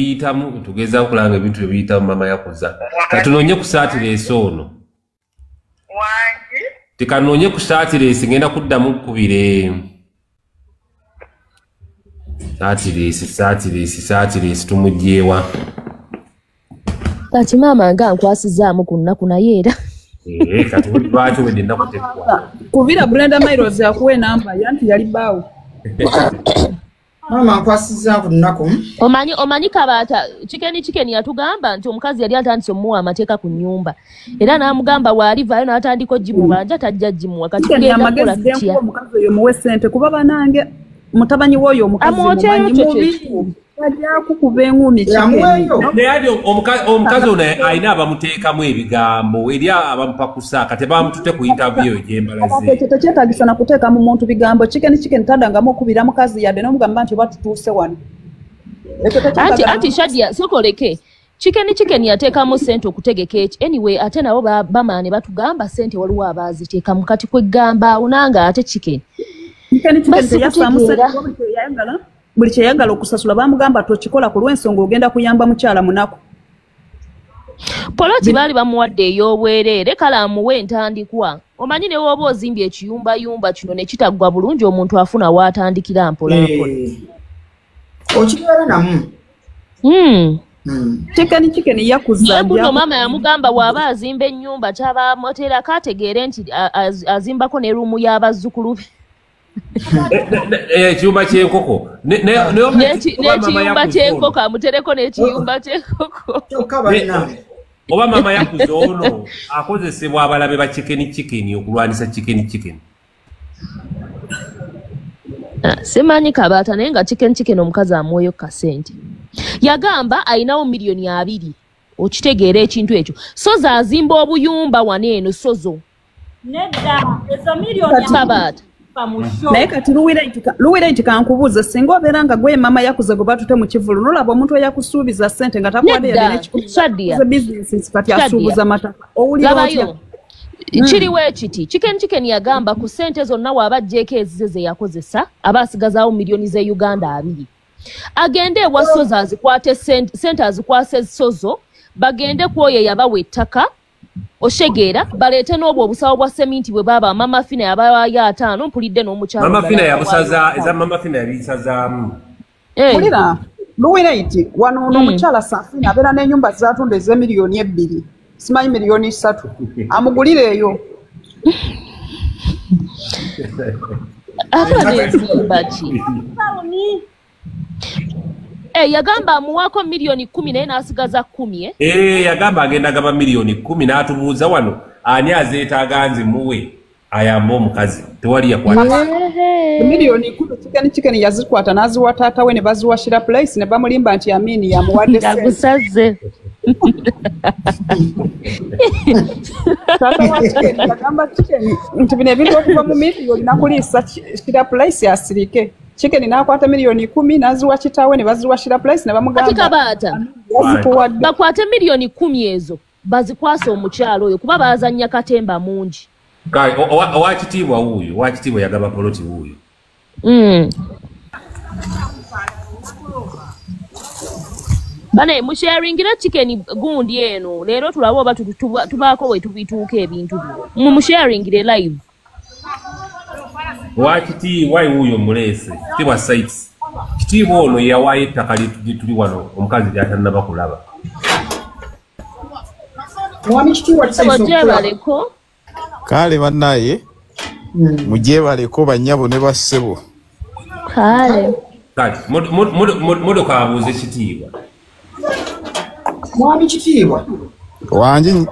biyitamu, mama Yakuza. Katunoonye ku Satiresi ono. Wangi? Tekanoonye ku Satiresi ngenda kuddamu kkubire. Satiresi tumugyewa. Kati maama nga nkwasizaamu ku nnaku naye era. Kati lwaki wedde nakutekwa. Kuvira Brenda Miles yakuwe namba yanti yali bawo. Mama nkwasiza ku nnako. Omanyi Kabata chicken yatugamba nti omukazi yali atandise omuwa amateeka ku nnyumba. Era n'amugamba walivayo n'atandika jimu banja tajja jimu wakati genda kola kitya. Omukazi oyo muwe ssente kuba banange mutabanyi woyo omukazi mumanyi mubi. Ajja kukuba engumi chicken. Naye omukazi ono ayina abamuteekamu ebigambo eri abamupakusa kati bamutute ku interview egyembalaze. Tekyetaagisa na kuteeka mu muntu bigambo chicken tadangamu okubira mukazi yadde n'omugamba nti batutuuse wano. Anti Shadia sokoleke. Chicken yateekamu ssente okutegeka eki. Anyway ate nabo bamaane batugamba ssente waliwo abaaziteekamu kati kwegamba unanga ate chicken. Chicken teyasaamu ssente yayagala. Buli kyeyagala okusasula bamugamba tokikola ku lw'ensonga ogenda kuyamba mukyala munako. Poloti baali bamuwadde ey'obwereere kale amuwe entandikwa. Omanyi ne wooba ozimbye ekiyumbayumba kino ne kitaggwa bulungi omuntu afuna w'atandikira mpolampola. Okibeera namu. Chicken yakuzza. Buno mama yamugamba bw'aba azimba ennyumba kyaba motera kategeere nti azimbako ne ruumu y'abazzukulu be. Ekiyumba ky'enkoko n'ekiyumba ky'enkoko amutereko n'ekiyumba ky'enkoko. Oba mama yakuze ono akozesebwa abalabe ba chicken okulwanisa chicken. Simanyi Kabata naye nga chicken omukazi amuweyo kasente. Yagamba ayinawo miliyoni 2. Okitegeera ekintu ekyo. Sozo azimba obuyumba wano eno sozo. Nedda ezo miliyoni Kabata. Naye kati luwira nti kankubuuza singa obeera nga gwe mama yakuze gwe batute mu kivulu nolaba omuntu eyakusuubiza ssente nga takwade yadde n'ekikuza bizinesi kati asuubuza mataka owulira otya? Kiriwo ekiti chicken yagamba ku ssente zonna waabajjeeko ezize ze yakozesa aba asigazaawo miliyoni ze Uganda 2. Agende ewa Sozo azikwate ssente azikwase Sozo bagende ku oyo yabawa ettaka oshegeera baleete n'obwo obusawo bwa seminti bwe baba mama Fina yabawayo 5 mpulidde n'omukyalo. Mama Fina yabusaza eza mama Fina yabisazaamu. Mulira luwira iti wano omukyala Safina abeera n'ennyumba zatunda ez'emiliyoni 2 simanyi miliyoni 3 amugulireeyo. Aba n'ezimba ki? Yagamba amuwaako miliyoni 10 naye n'asigaza 10 yagamba agenda gaba miliyoni 10 n'atubuuza wano ani azeetaaga nzimuwe ayamba omukazi tewali yakwata miliyoni 10 chicken yazikwata n'aziwa taata we ne baziwashira place ne bamulimba nti Amini yamuwadde yagusaze. Taata wa chicken yagamba chicken nti bino ebintu okuva mu miliyoni nakuliisa shira place asirike. Chicken n'akwata miliyoni 10 n'aziwa kitaawe ne baziwashira place ne bamugamba. Kabata bakwate miliyoni 10 ezo bazikwasa omukyalo oyo kuba bazannya katemba mungi. Kai owakitiibwa wuuyo owakitiibwa yagaba poloti wuuyo. Bane musharingira chicken gundi eno leero tulaba oba tubaako we tubituuka ebintu bino musharingire live. Wakitiibwa wuuyo mulese tibwa sites kitiibwa ono yawayo ettaka tuli wano omukazi gy'atannaba kulaba. Baleko kale bannaye mujebaleko bannyabo ne bassebo kale kati modoka abuuze kitiibwa mwami kitiibwa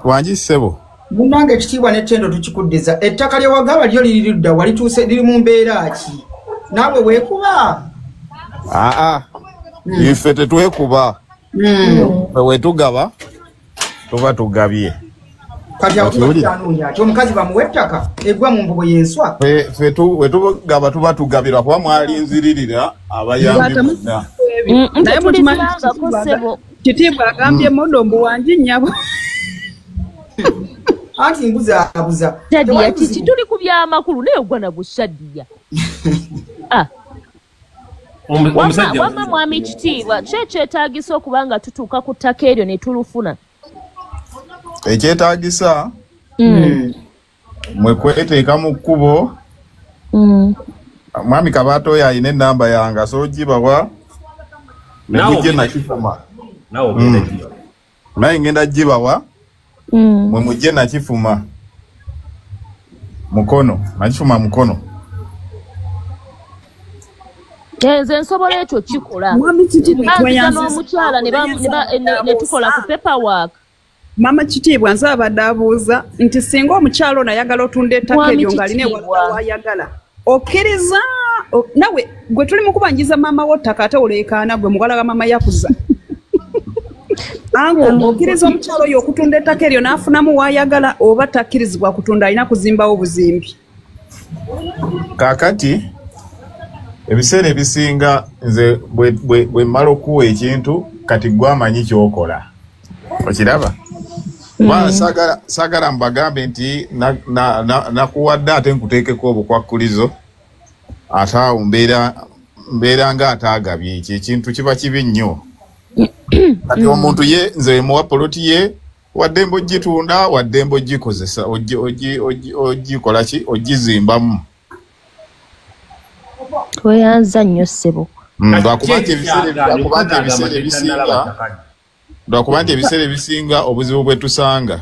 wangi ssebo munange ekitiibwa n'ettendo tukikuddiza ettaka lye wagaba lyo liri ludda walituuse liri mu mbeera ki naawe weekuba ife tetwekuba wetugaba tuba tugabye kati akubaanoonya ati omukazi bamuwa ettaka egwa mu mbugo y'enswa wetugaba tuba tugabirwa kuba mwalinziririra abayambi bonna naye mukimanyi kitiibwa agambye modombo wangi nnyabo anti mbuzaabuza Shadia kiki tuli ku by'amakulu naye ogwa na Shadia. Wamma mwami kitiibwa kyetaagisa okuba nga tutuuka ku ttaka eryo ne tulufuna. Ekyetaagisa mwe kweteeka mu kkubo mwami Kabata oyo ayina ennamba yange asoogibawa negijje nakifuma naye ngenda gibawa mwe mujje nakifuma Mukono, majifuma mukono. Nze nsobola ekyo kikola. Mwami Kitiibwa tweyanzizza n'omukyala ne tukola ku paperwork. Mama Kitiibwa nze abadde abuuza nti singa omukyalo nayagala otunda ettaka eryo ng'alina ewala wayagala okkiriza nawe gwe tuli mu kubanjiza maama wo ttaka ate oleekaana gwe mugala wa mama Yakuza. Ango okkiriza omukyalo oyo okutunda ettaka eryo n'afunamu wayagala oba takkirizibwa kutunda alina kuzimbawo buzimbi. Kaakati ebiseera ebisinga nze bwe mmala okuwa ekintu kati gwe amanyi ky'okola. Okiraba? Sagala mbagambe nti nakuwadde ate nkuteekeko obukwakkulizo ate awo mbeera nga ataagabye ekyo ekintu kiba kibi nnyo. Kati omuntu ye nze muwa poloti ye wadde mba ogitunda wadde mba ogikozesa ogikola ki ogizimbamu. Tweyanza nnyo ssebo. Lwakuba nti ebiseera ebisinga obuzibu bwe tusanga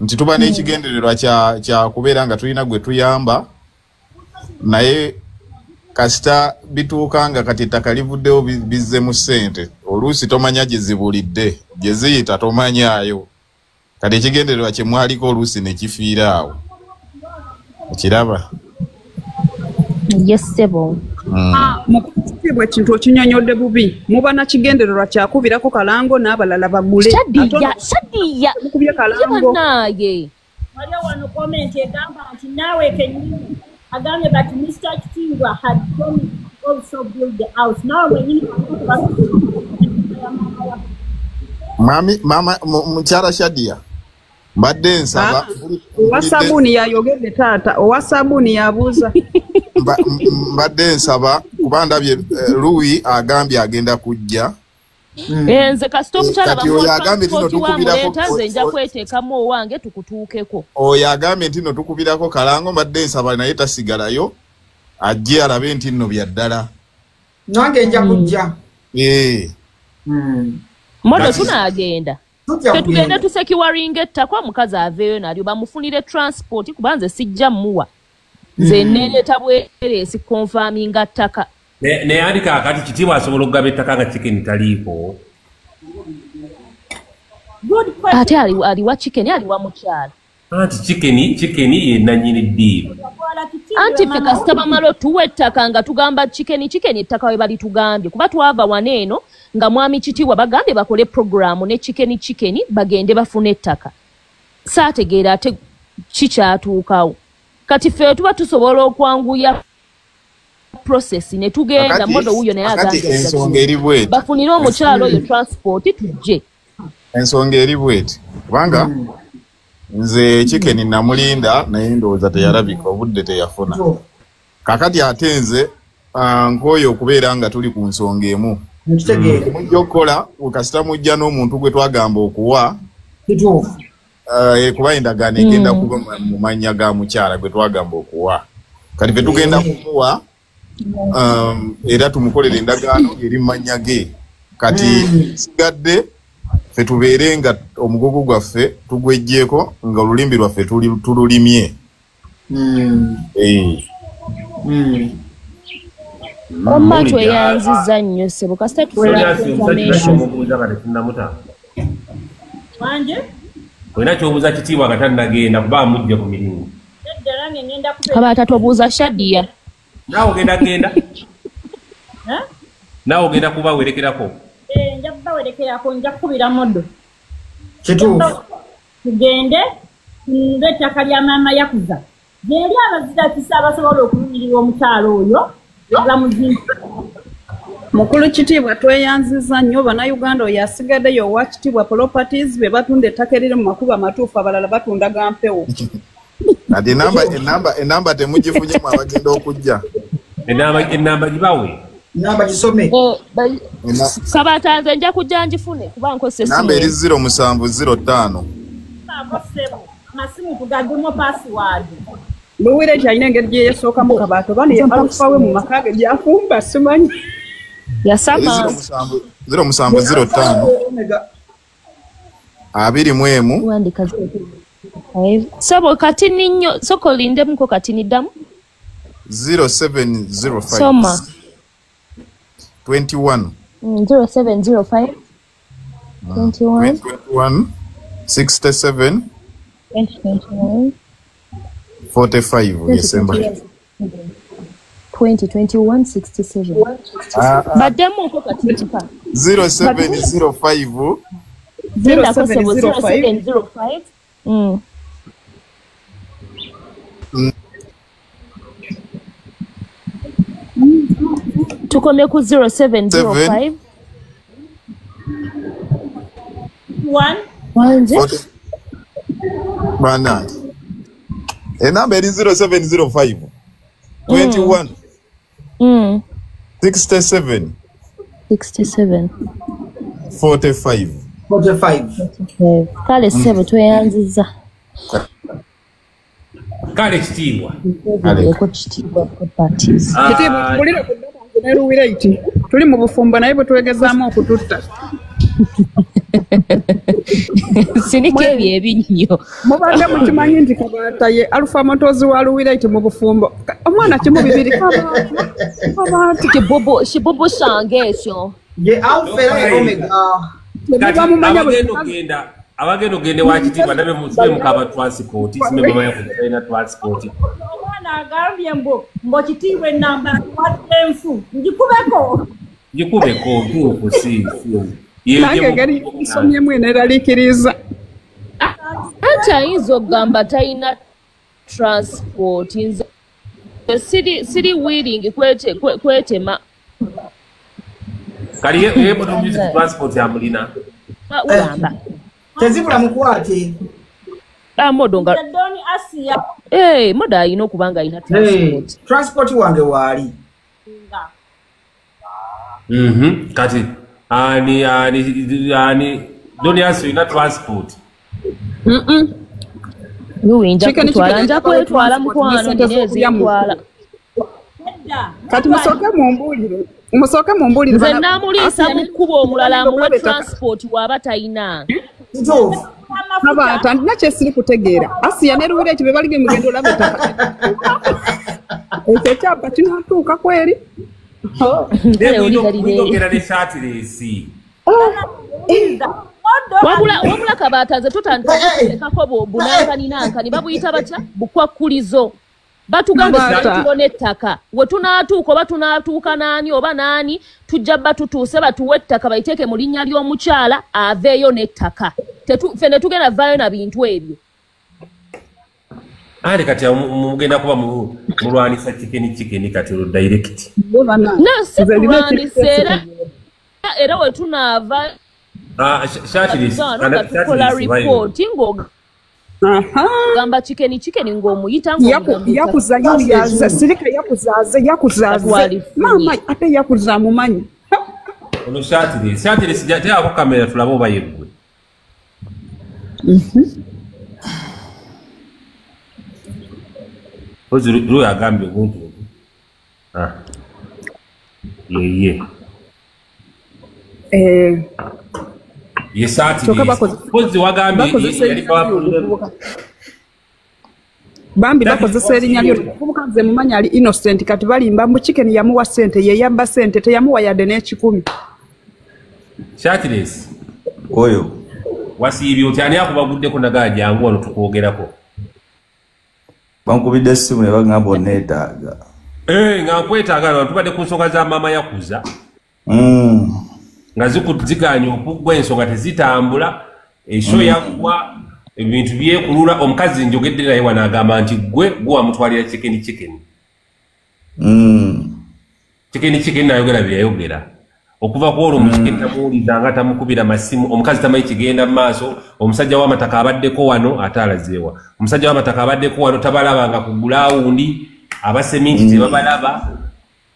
nti tuba n'ekigendererwa kya kubeera nga tulina gwe tuyamba naye kasita bituuka nga kati ettaka livuddewo bizze mu ssente oluusi tomanya gye zibulidde gye ziyita tomanyaayo kati ekigendererwa kye mwaliko oluusi ne kifiira awo. Okiraba? Yes, sebo. Mukitiibwa ekintu okinyonyodde bubi muba na kigendererwa kyakubirako Kalango n'abalala bagule. Shadiya mukubye Kalango naye waliwo wano comment egamba nti naawe kenyini agambye but Mr. Kitiibwa had also build the house. Now wenyini mama mukyala Shadiya mbadde nsaba owa sabuni yayogedde taata owa sabuni yabuuza mbadde nsaba kuba ndabye Louis agambye agenda kujja. Nze kasita omukyala bamuleeta nja kweteekamu owange tukutuukeko. Oyo agambye nti nno tukubirako Kalango mbadde nsaba naye tasigalayo ajje alabe nti nno bya ddala. Nange nja kujja. Modo tunaagenda. Tetugenda tusekiwaringa ettaka omukazi aveeyo nalyo bamufunire transport kuba nze sijja muwa. Nze neeleeta bwereesi konfaminga ttaka. Ne andika akati Kitiibwa asobola okugaba ettaka nga chicken taliiko. Ate aliwa chicken aliwa mukyala. Anti chicken ye nannyini ddiiru. Anti ffe kasita bamala otuwa ettaka nga tugamba chicken ettaka we bali tugambye kuba twava waneeno nga mwami Kitiibwa bagambye bakole programu ne chicken bagende bafune ettaka. Saategeera ate kikyatuukawo. Kati ffe tuba tusobola okwanguya process ne tugenda modo huyo naye agambye bafunire omukyalo oyo transport tujje. Ensonga eri bweti kubanga nze chicken namulinda naye ndowooza teyalabika obudde teyafuna. Kakati ate nze nkooyo okubeera nga tuli ku nsonga emu. Mujja okukola kasita mujja n'omuntu gwe twagamba okuwa kuba endagaano egenda kuba mu mannya ga mukyala gwe twagamba okuwa. Kati fe tugenda kumuwa era tumukolere endagaano eri mannya ge. Kati sigadde fe tubeere nga omugogo gwaffe tugwejjeeko nga olulimbi lwaffe tululimye. Omma tweyanziza nnyo ssebo kasita olina kyobuuza Kitiibwa nga tannagenda kuba amujja ku mirimu. Kaba atatobuuza Shadiya. Naawe ogenda genda? Naawe ogenda kuba werekerako? Nja kubawerekerako nja kukubira Modo. Kituufu. Tugende ng'ettaka lya maama Yakuza. Gyeri abazirakisa abasobola okulumirira omukyalo oyo bamuzimba. Mukulu Kitiibwa tweyanziza nnyo bannayuganda oyo asigaddeyo owa Kitiibwa Properties be batunda ettaka eriri mu makubo amatuufu abalala batunda ga mpewo. Ati enamba temugifunyemu abagenda okujja. Enamba gibawe. Namba gisome. Sabata nze nja kujja njifune kuba nkozesa essimu. Namba eri 0705. Amasimu tugaddemu password. Luwire kyalina engeri gye yasooka mu kabaato bani alufawe mu maka ge gyafumba simanyi. Yasama 0705 21 wandika Sabo kati ninyo soko linde mko kati ni damu 0705 Soma 21 0705 21 67 2021 45 December 2021 67 but demo mko kati tipa 0705 0705 Tukome ku 0705 Bana. Number is 0705 21 67 45 kale sebo tweyanziza kale kitiibwa ko kitiibwa ko parties kitiibwa tulira ku ne Luwireti tuli mu bufumbo naye bwe twegezaamu okututta sinike ebyebinnyo mubadde mukimanyi nti Kabaata ye Alpha Motors wa Luwireti mu bufumbo omwana kimu bibiri Kabaata kibobo shange ekyo ye Alpha era Omega abagenda ogende wakitiibwa nabe mukaba transport simema yakuina transport omwana agambye mbo kitiibwa enamba watenfu njikubeko ntuufu si nange gari isomyemu eneraliikiriza anti ayinza okugamba talina transport nze siri willing kwetema kali yemotomusic transport yamulina ulamba tezibula mukwate modo nga doni Asia modo ayina okubanga ayina transport transport wange waali kati ani doni Asia ina transport Luwinja kutwala nja kwetwala mukwano nezitwala kati musooke mumbulire nze namuliisa mu kkubo omulala amuwe transport waba talina Kabaata nakyesiri kutegeera Asia ne Luwireti be balige mugendo olabe ettaka ekyo ekyapa kinatuuka kweri wigogera ne shatiresi wabula Kabaata ze tutandikako bunankani babuyita batya bukwakkulizo batugamba tubona ettaka we tunaatuuka oba tunaatuuka naani oba naani tujja batutuuse batuwe ettaka bayiteeke mu linnya ly'omukyala aveeyo n'ettaka ffe ne tugenda vaayo na bintu ebyo ali kati mugenda kuba mulwanisa chikeni kati direct si kulwanisa era we tunaava tukola ripooti gamba chikeni ng'omuyita yakuzayuyaza sirika yakuzaaze mama ate yakuza mumanyi ono shatiresi teako kamera tulabe oba yeggwe ozi agambye obuntu yeye yesaatipozi wagambye bambi bakozesa erinnya lyo kubuka nze mumanyi ali innocent kati balimba mbu Chicken yamuwa ssente ye yabba ssente teyamuwa yadde n'ekikumi shatiresi oyo wasiibye oti ani akubaguddeko nagaa jangu wano tukwogerako bankubidde essimu ne bagamba onneetaaga nga nkwetaaga wano tubadde ku nsonga za maama yakuza nga ziganya okuggwa ensonga tezitambula esho yaggwa ebintu byekulula omukazi njogedde naye wanaagamba nti gwe wamutwalira chikeni nayogera byeyayogera okuva ku olwo omukikeni tamuwuliza nga tamukubira masimu omukazi tamanyi kigenda mu maaso omusajja w'amataka abaddeko wano ate alazeewa omusajja w'amataka abaddeko wano tabalabanga ku gulawundi abaseminti tebabalaba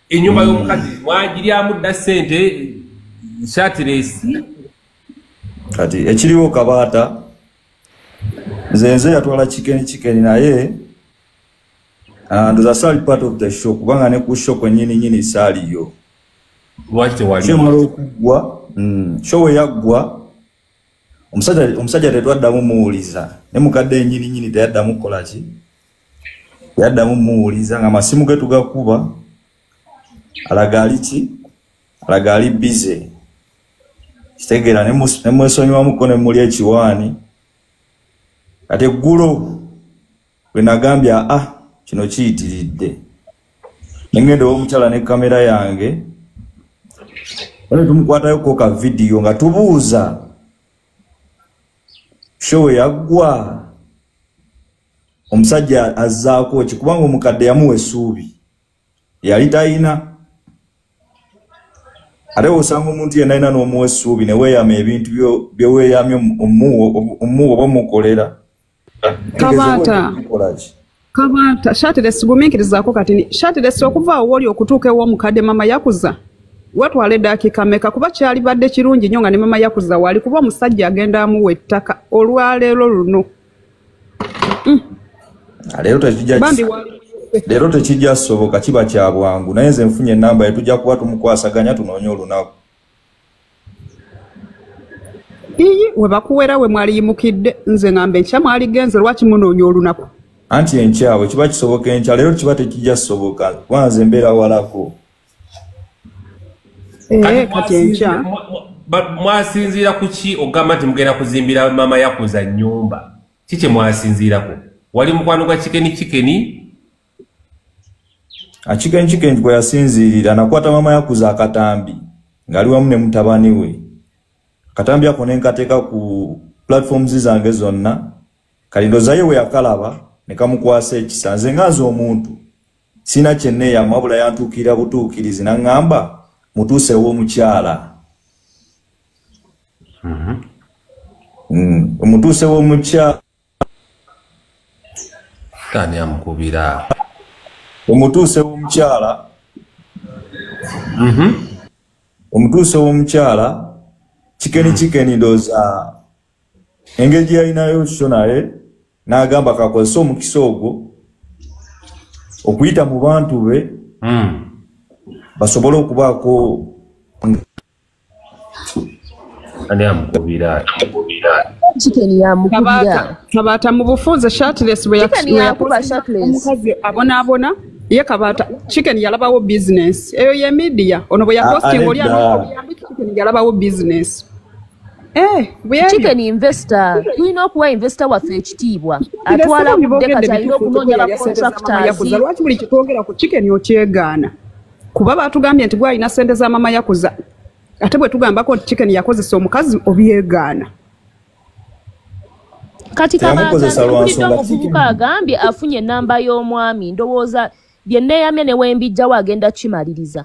ennyumba y'omukazi mwagiryamu dda ssente shatiresi kati ekiriwo Kabaata nze yatwala chikeni naye ndoza saali part of the show kubanga ne ku show kwennyini saaliyo lwaki tewali kyemala okuggwa show yaggwa omusajja tetwaddamu muwuliza ne mukadde nyini teyaddamu kukola ki teyaddamu muwuliza nga amasimu ge tugakuba alaga ali ki alaga ali bize kitegeera ne mwesonyiwamuko ne muli ekiwaani ate eggulo bwe nagambya kino kiyitiridde nengenda omukyala ne kamera yange wale tumukwatayoko ka video nga tubuuza show yaggwa omusajja azzaako ki kubanga omukadde yamuwa essuubi yali talina ate osanga omuntu yenna alina n'omuwa essuubi ne weeyama ebintu byeweeyamye omuwa oba mukolera Kabata Shatiresi gumiikirizaako kati Shatiresi okuva awo woli okutuuka ew'omukadde mama Yakuza watwala eddakiika mmeka kuba kyalibadde kirungi nnyo nga ne mama Yakuza wali kuba omusajja agenda amuwa ettaka olwaleero luno leero tekijja soboka kiba kya bwangu naye nze nfunye ennamba ye tujja kuba tumukwasaganya tunoonye olunaku we bakuwera we mwaliyimukidde nze ngamba enkya mwaligenze lwaki munoonya olunaku anti enkyawe kiba kisoboka enkya leero kiba tekijja soboka wanze mbeera walako kati enkya mwasinziira ku ki ogamba nti mugenda kuzimbira mama Yakuza nnyumba kiki mwasinziirako wali mukwano gwa chikeni chikeni gwe yasinziirira nakwata mama Yakuza akatambi ngali wamu ne mutabani we akatambi ako nenkateeka ku platforms zange zonna kalindozaye we yakalaba ne kamukwasa ekisa nze ngaza omuntu sina kyenneeya mabula yantuukirira butuukirizi naŋŋamba mutuuse w'omukyala omutuuse w'omukyala kani amukubira omutuuse w'omukyala omutuuse w'omukyala chikeni ndoza engeri yalinayo kyo naye n'agamba kakozese omukisa ogwo okuyita mu bantu be basobole okubaako ani amukubira Kabata mu bufunze Shatiresi bwe omukazi abonaabona ye Kabata Chikeni yalabawo business eyo ye media ono bwe yaposting oli Chikeni yalabawo business Chikeni investor tulina okuwa investor waffe ekitiibwa atwala budde kati alina okunoonya ba contractors lwaki buli kitwogera ku Chikeni okyegaana kuba batugambye nti gwalina ssente za mama Yakuza ate bwe tugambako nti Chikeni yakozesa omukazi obyegaana kati Kabata omuvubuka agambye afunye ennamba y'omwami ndowooza bye neeyamye ne wembijjawo agenda kimaliriza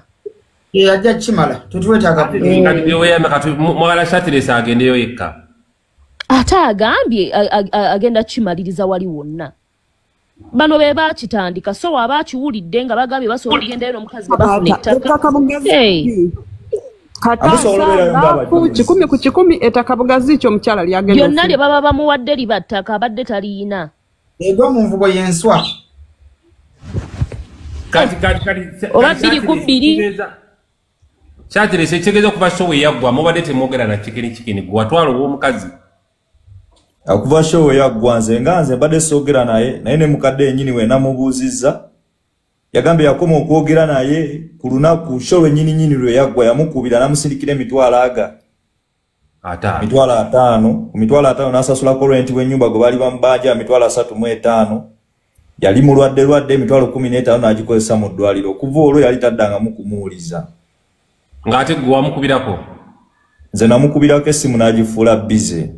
ajja kimala tetuwetaaga mwagala Shatiresi agendeyo yekka ate agambye agenda kimaliriza wali wonna bano be bakitandika so wabakiwulidde nga bagambye basobola ogendayo n'omukazi ne bafuna ettaka kikumi ku kikumi ettaka bugazi kyo omukyala lyagenda byonna lye baba bamuwadde liba ttaka abadde taliina egwa mu nvugo y'enswa kati oba 2 Shatiresi ekitegeeza okuva show yaggwa mubadde temwogera na chikeni gwe watwala ow'omukazi akuva show yaggwa nze mbadde soogera naye ne mukadde yennyini we namubuuzizza yagambye yakoma okwogera naye ku lunaku show ennyini lwe yaggwa yamukubira namusindikira emitwalo aga mitwalo 5 ku mitwalo 5 n'asasulako rent w'ennyumba gwe baali bamubanja mitwalo 35 yali mulwadde emitwalo 15 n'agikozesa mu ddwaliro okuva olwo yali taddangamu kumuwuliza ng'ate gwe wamukubirako nze namukubirako essimu n'agifuula bize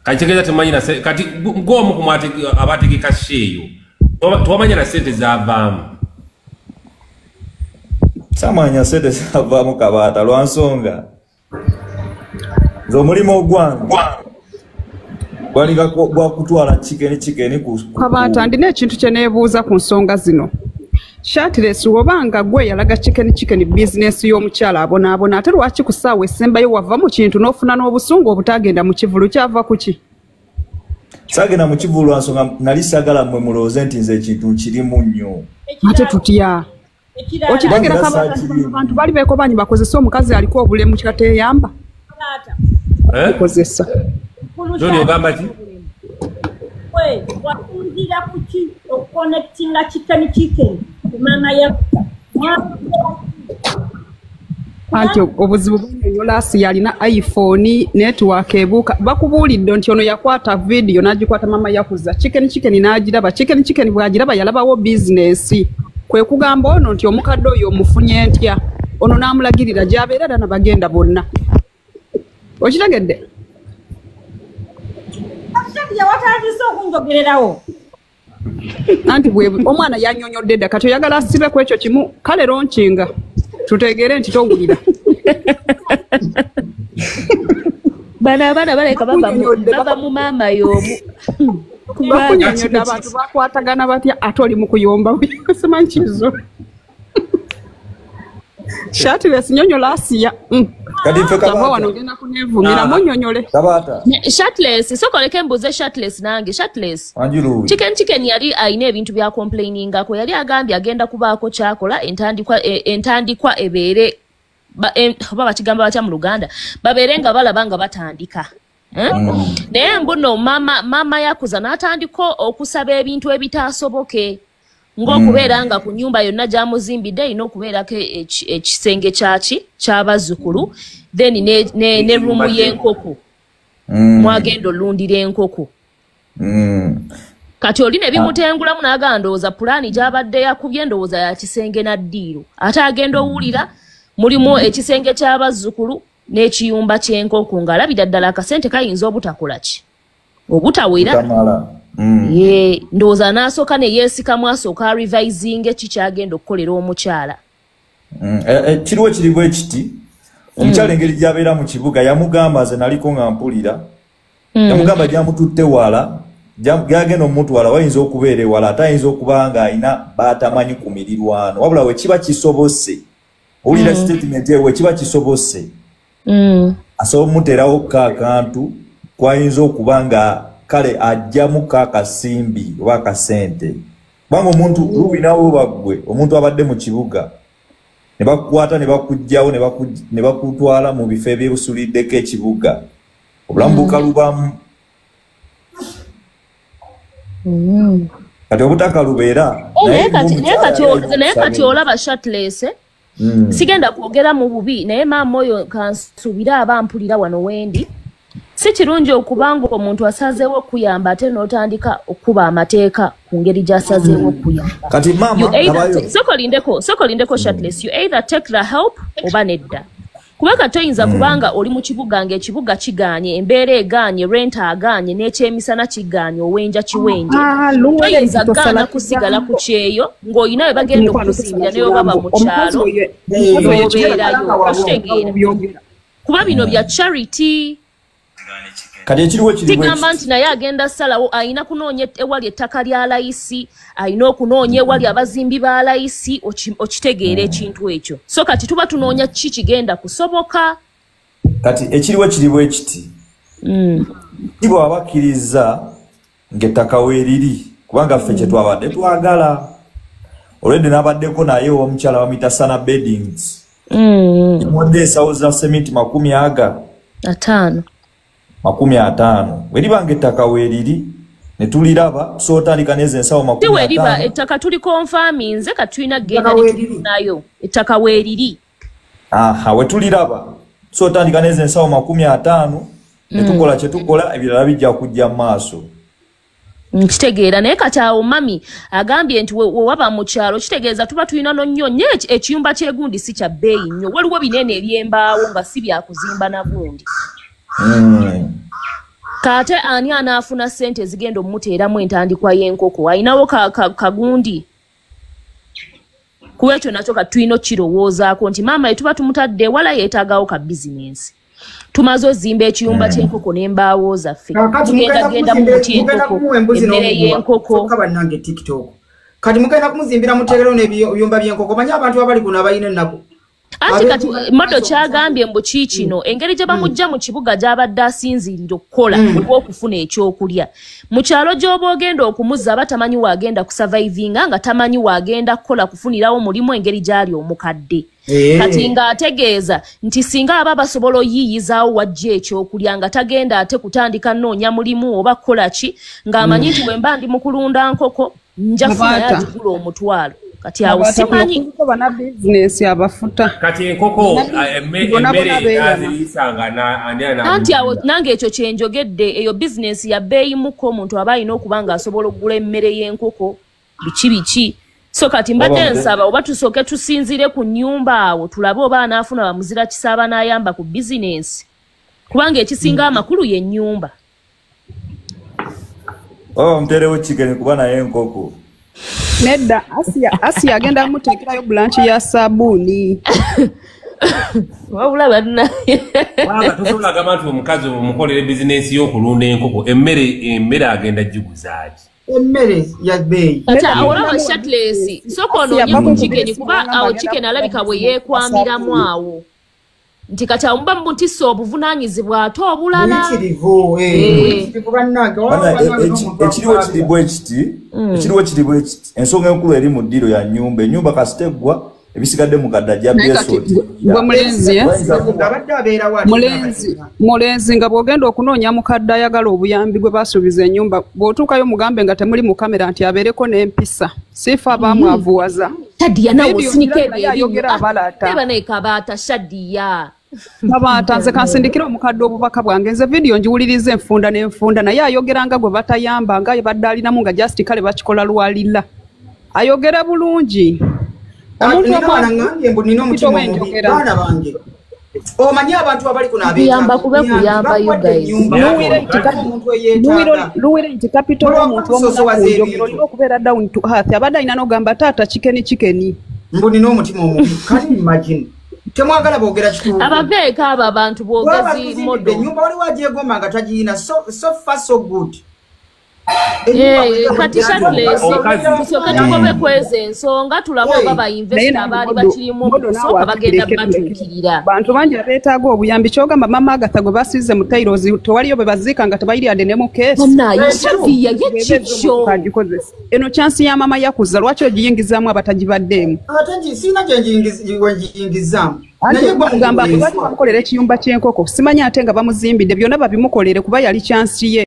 kati kitegeeza temumanyi kati ng'omu ku abategeka sheeyo tewamanya na ssente zaavaamu samanya ssente zaavaamu Kabata lwa nsonga nze omulimu ogwange gwalinga gwakutwala chikeni Kabata ndina ekintu kye neebuuza ku nsonga zino Shatiresi wobanga gwe yalaga chikeni business y'omukyala abonaabona ate lwaki ku ssaawa esembayo wava mu kintu n'ofuna n'obusungu obutagenda mu kivulu kyava ku ki saagenda mu kivulu nsonga nali saagala mmwe mulowooze nti nze ekintu kirimu nnyo ate tutya Okitegera abantu bali bekobanyi bakozesa omukazi aliko obulemu kyateyamba. Kozesa. Joni ogamba ki? Wakunzira kuki okuconnectinga chicken mama ya anti obuzibu bw'olasi yalina iPhone network ebuka bakubuulidde nti ono yakwata video n'agikwata mama yakuza chicken n'agiraba chicken bw'agiraba yalabawo business kwe kugamba ono nti omukadde oyo omufunye ntya ono n'amulagirira gy'abeera dana bagenda bonna okitegedde watandise okunjogererawo anti bwe omwana yanyonyodde dda kati oyagala asibe ku ekyo kimu kale ronkinga tutegere nti towulira bana abaana baleka bava mu maama y'omu bakunyonyodde abantu bakwatagana batya ate oli mu kuyomba simankizo Shirtless nyonyola Asiya. Kati ffe Kabata. Wano ogenda kunevumira munyonyole. Kabata. Shirtless sokoleke mbuze Shirtless nange Shirtless. Anjiru. Chicken yali ayina ebintu bya complaininga ko yali agambye agenda kubaako kyakola entandikwa ebeere baba kigamba batya mu Luganda baberenga balabanga batandika. Naye mbuno mama yakuza n'atandika okusaba ebintu ebitaasoboke. Ngokubeera nga ku nyumba yonna gyamuzimbidde ino okubeerako ekisenge ky'abazzukulu then ne rumu y'enkoko mwagenda olundira enkoko kati oli ne bimutengulamu n'agamba ndowooza pulaani gy'abadde yakubye ndowooza ya kisenge na ddiiro ate agenda owulira mulimu ekisenge ky'abazzukulu n'ekiyumba ky'enkoko ng'alabira ddala akasente kayinza obutakola ki obutawera ye ndowooza n'asooka ne yeesikamu asooka arivising kikyagenda okukolera omukyala kiriwo kiriwo ekiti omukyala engeri gy'abeera mu kibuga yamugamba ze naliko nga mpulira yamugamba gyamututte wala gyagenda omutwala wayinza okubeera ewala ate ayinza okuba nga ayina baatamanyi ku mirirwano wabula we kiba kisobose owulira statement we kiba kisobose asobola omuteerawo ko akantu kwayinza okuba nga kale ajjamu kasimbi oba akasente kubanga omuntu lubinawo baggwe omuntu abadde mu kibuga ne bakukwata ne bakugjawo ne bakutwala mu bifo ebyebusuliddeko ekibuga obulamu bukalubamu kati obutaka lubeera naye kati olaba Shirtless sigenda kwogera mu bubi naye maama oyo kansubira abampulira wano wendi si kirungi okubanga omuntu asazeewo okuyamba ate n'otandika okuba amateeka ku ngeri gy'asazeewo okuyamba kati maama sokolindeko Shirtless you either take the help oba nedda kubanga toyinza kubanga oli mu kibuga ng'ekibuga kigaanye embeera egaanye renta agaanye n'ekyemisana kigaanye owenja kiwenje toyinza gaana kusigala ku kyeyo ng'olina we bagenda okukusimbira naye obaba mu kyalo obeerayo kakitegeera kuba bino bya charity kati ekiriwo kiriwo tigamba nti naye agenda salawo ayina kunoonya ewali ettaka lya layisi ayina okunoonya ewali abazimbi ba layisi okitegeera ekintu ekyo so kati tuba tunoonya ki kigenda kusoboka kati ekiriwo kiriwo ekiti ibo abakkiriza ng'ettaka weeriri kubanga ffe kye twabadde twagala olwedde n'abaddeko naye omukyala bamuyita Sana Beddings yamwadde ensawo za semiti 50 weribanga ettaka weeriri ne tuliraba sootandika neze ensawo 50 tiweriba ettaka tuli confirming nze kati tulina genda nayo ettaka weeriri we tuliraba sootandika neze ensawo 50 ne tukola kye tukola ebirala bijja kujja mu maaso nkitegeera naye kati awo mami agambye nti wewaba mu kyalo kitegeeza tuba tulina nonnyo nnyo ekiyumba ky'egundi si kya bbeeyi nnyo waliwo binene ebyembaawo nga si byakuzimba na gundi kate ani anaafuna ssente zigenda omuteeramu entandikwa y'enkoko ayinawo kagundi kuba ekyo nakyo kati tulina okirowoozaako nti maama ye tuba tumutadde wala yeetaagawo ka bizinensi tumaze ozimba ekiyumba ky'enkoko n'embaawo zaffe tugenda mu muti enkoko emmere y'enkoko kati mugenda kumuzimbira muteerero n'ebiyumba by'enkoko manyi abantu abali kuno abalina ennaku Anti kati modo kyagambye mbu kikino engeri gye bamujja mu kibuga gy'abadde asinziirira okukola olw'okufuna ekyokulya mu kyalo gy'oba ogenda okumuzza batamanyi waagenda kusurvivinga nga tamanyi waagenda kukola kufunirawo mulimu engeri gy'ali omukadde kati ng'ategeeza nti singa aba basobola oyiiyizaawo wajja ekyokulya nga tagenda ate kutandika nnoonya mulimu oba kukola ki ng'amanyi nti bwe mba ndi mu kulunda nkoko nja kufunayo agigula omutwalo kati awo simanyi bana business abafuta kati enkoko emmere azirisanga anti awo nange ekyo kyenjogedde eyo business ya bbeeyi muko omuntu aba alina okuba nga asobola okugula emmere y'enkoko biki so kati mbadde nsaba oba tusooke tusinzire ku nnyumba awo tulabe oba anaafuna bamuzira kisaaba n'ayamba ku business kubanga ekisinga amakulu ye nnyumba mterewo chicken kuba naye enkoko nedda Asia agenda muteekerayo branch ya sabuni wabula banna tusobola gamba nti omukazi omukolera bizinesi y'okulunda enkoko emmere agenda giguzaaki emmere ya bbeeyi kati olaba shatless soko onoonya ku chicken kuba awo chicken alabika bwe yeekwamiramu awo nti kati amuba mutisa obuvunaanyizibwa ate obulala ekiriwo kiri bwe kiti ensonga enkulu eri mu ddiiro ya nnyumba ennyumba kasiteggwa ebisigadde mu kadda jja mulenzi nga bw'ogenda okunoonya mukadde ayagala obuyambi gwe basuubiza ennyumba bw'otuukayo mugambe nga temuli mu kamera nti abeereko n'empisa siifa abamwavuwaza Shadiya nawo sinika eba nekabaata Shadiya Kabaata nze kansindikira omukadde obubaka bwange nze video njiwulirize enfunda n'enfunda naye ayogeranga gwe batayamba nga badde alinamu nga just kale bakikola lwalira ayogera bulungi omuntu ngambye mbu nina omutima omubi baana bange omanyi abantu abali kuyamba kube kuyamba you guys luwire nti capital omuntu omunakunjogero olina okubeera down to earth abadde alina n'ogamba taata chikeni mbu nina omutima omubi kale imagine temwagala boogera kituufu abaveeko abo abantu boogezi modo ennyumba wali wagyegomba nga tagiyina so far so good kati shatless tusooke tukobe kweza ensonga tulabe oba bainvesta abaali bakirimu okusooka bagenda batuukirira bantu bangi abeetaaga obuyambi kyogamba mama Agatha gwe basiize mu tairozi tewaliyo bwe baziika nga tebayiryadde ne mu keesi Shafiya yekikyo eno chansi ya mama yakuza lwaki ogiyingizaamu abatagibaddeemu ate siina gyengiyingizaamu naye bagamba lwaki bamukolera ekiyumba ky'enkoko simanyi ate nga bamuzimbidde byonna babimukolere kuba yali chansi ye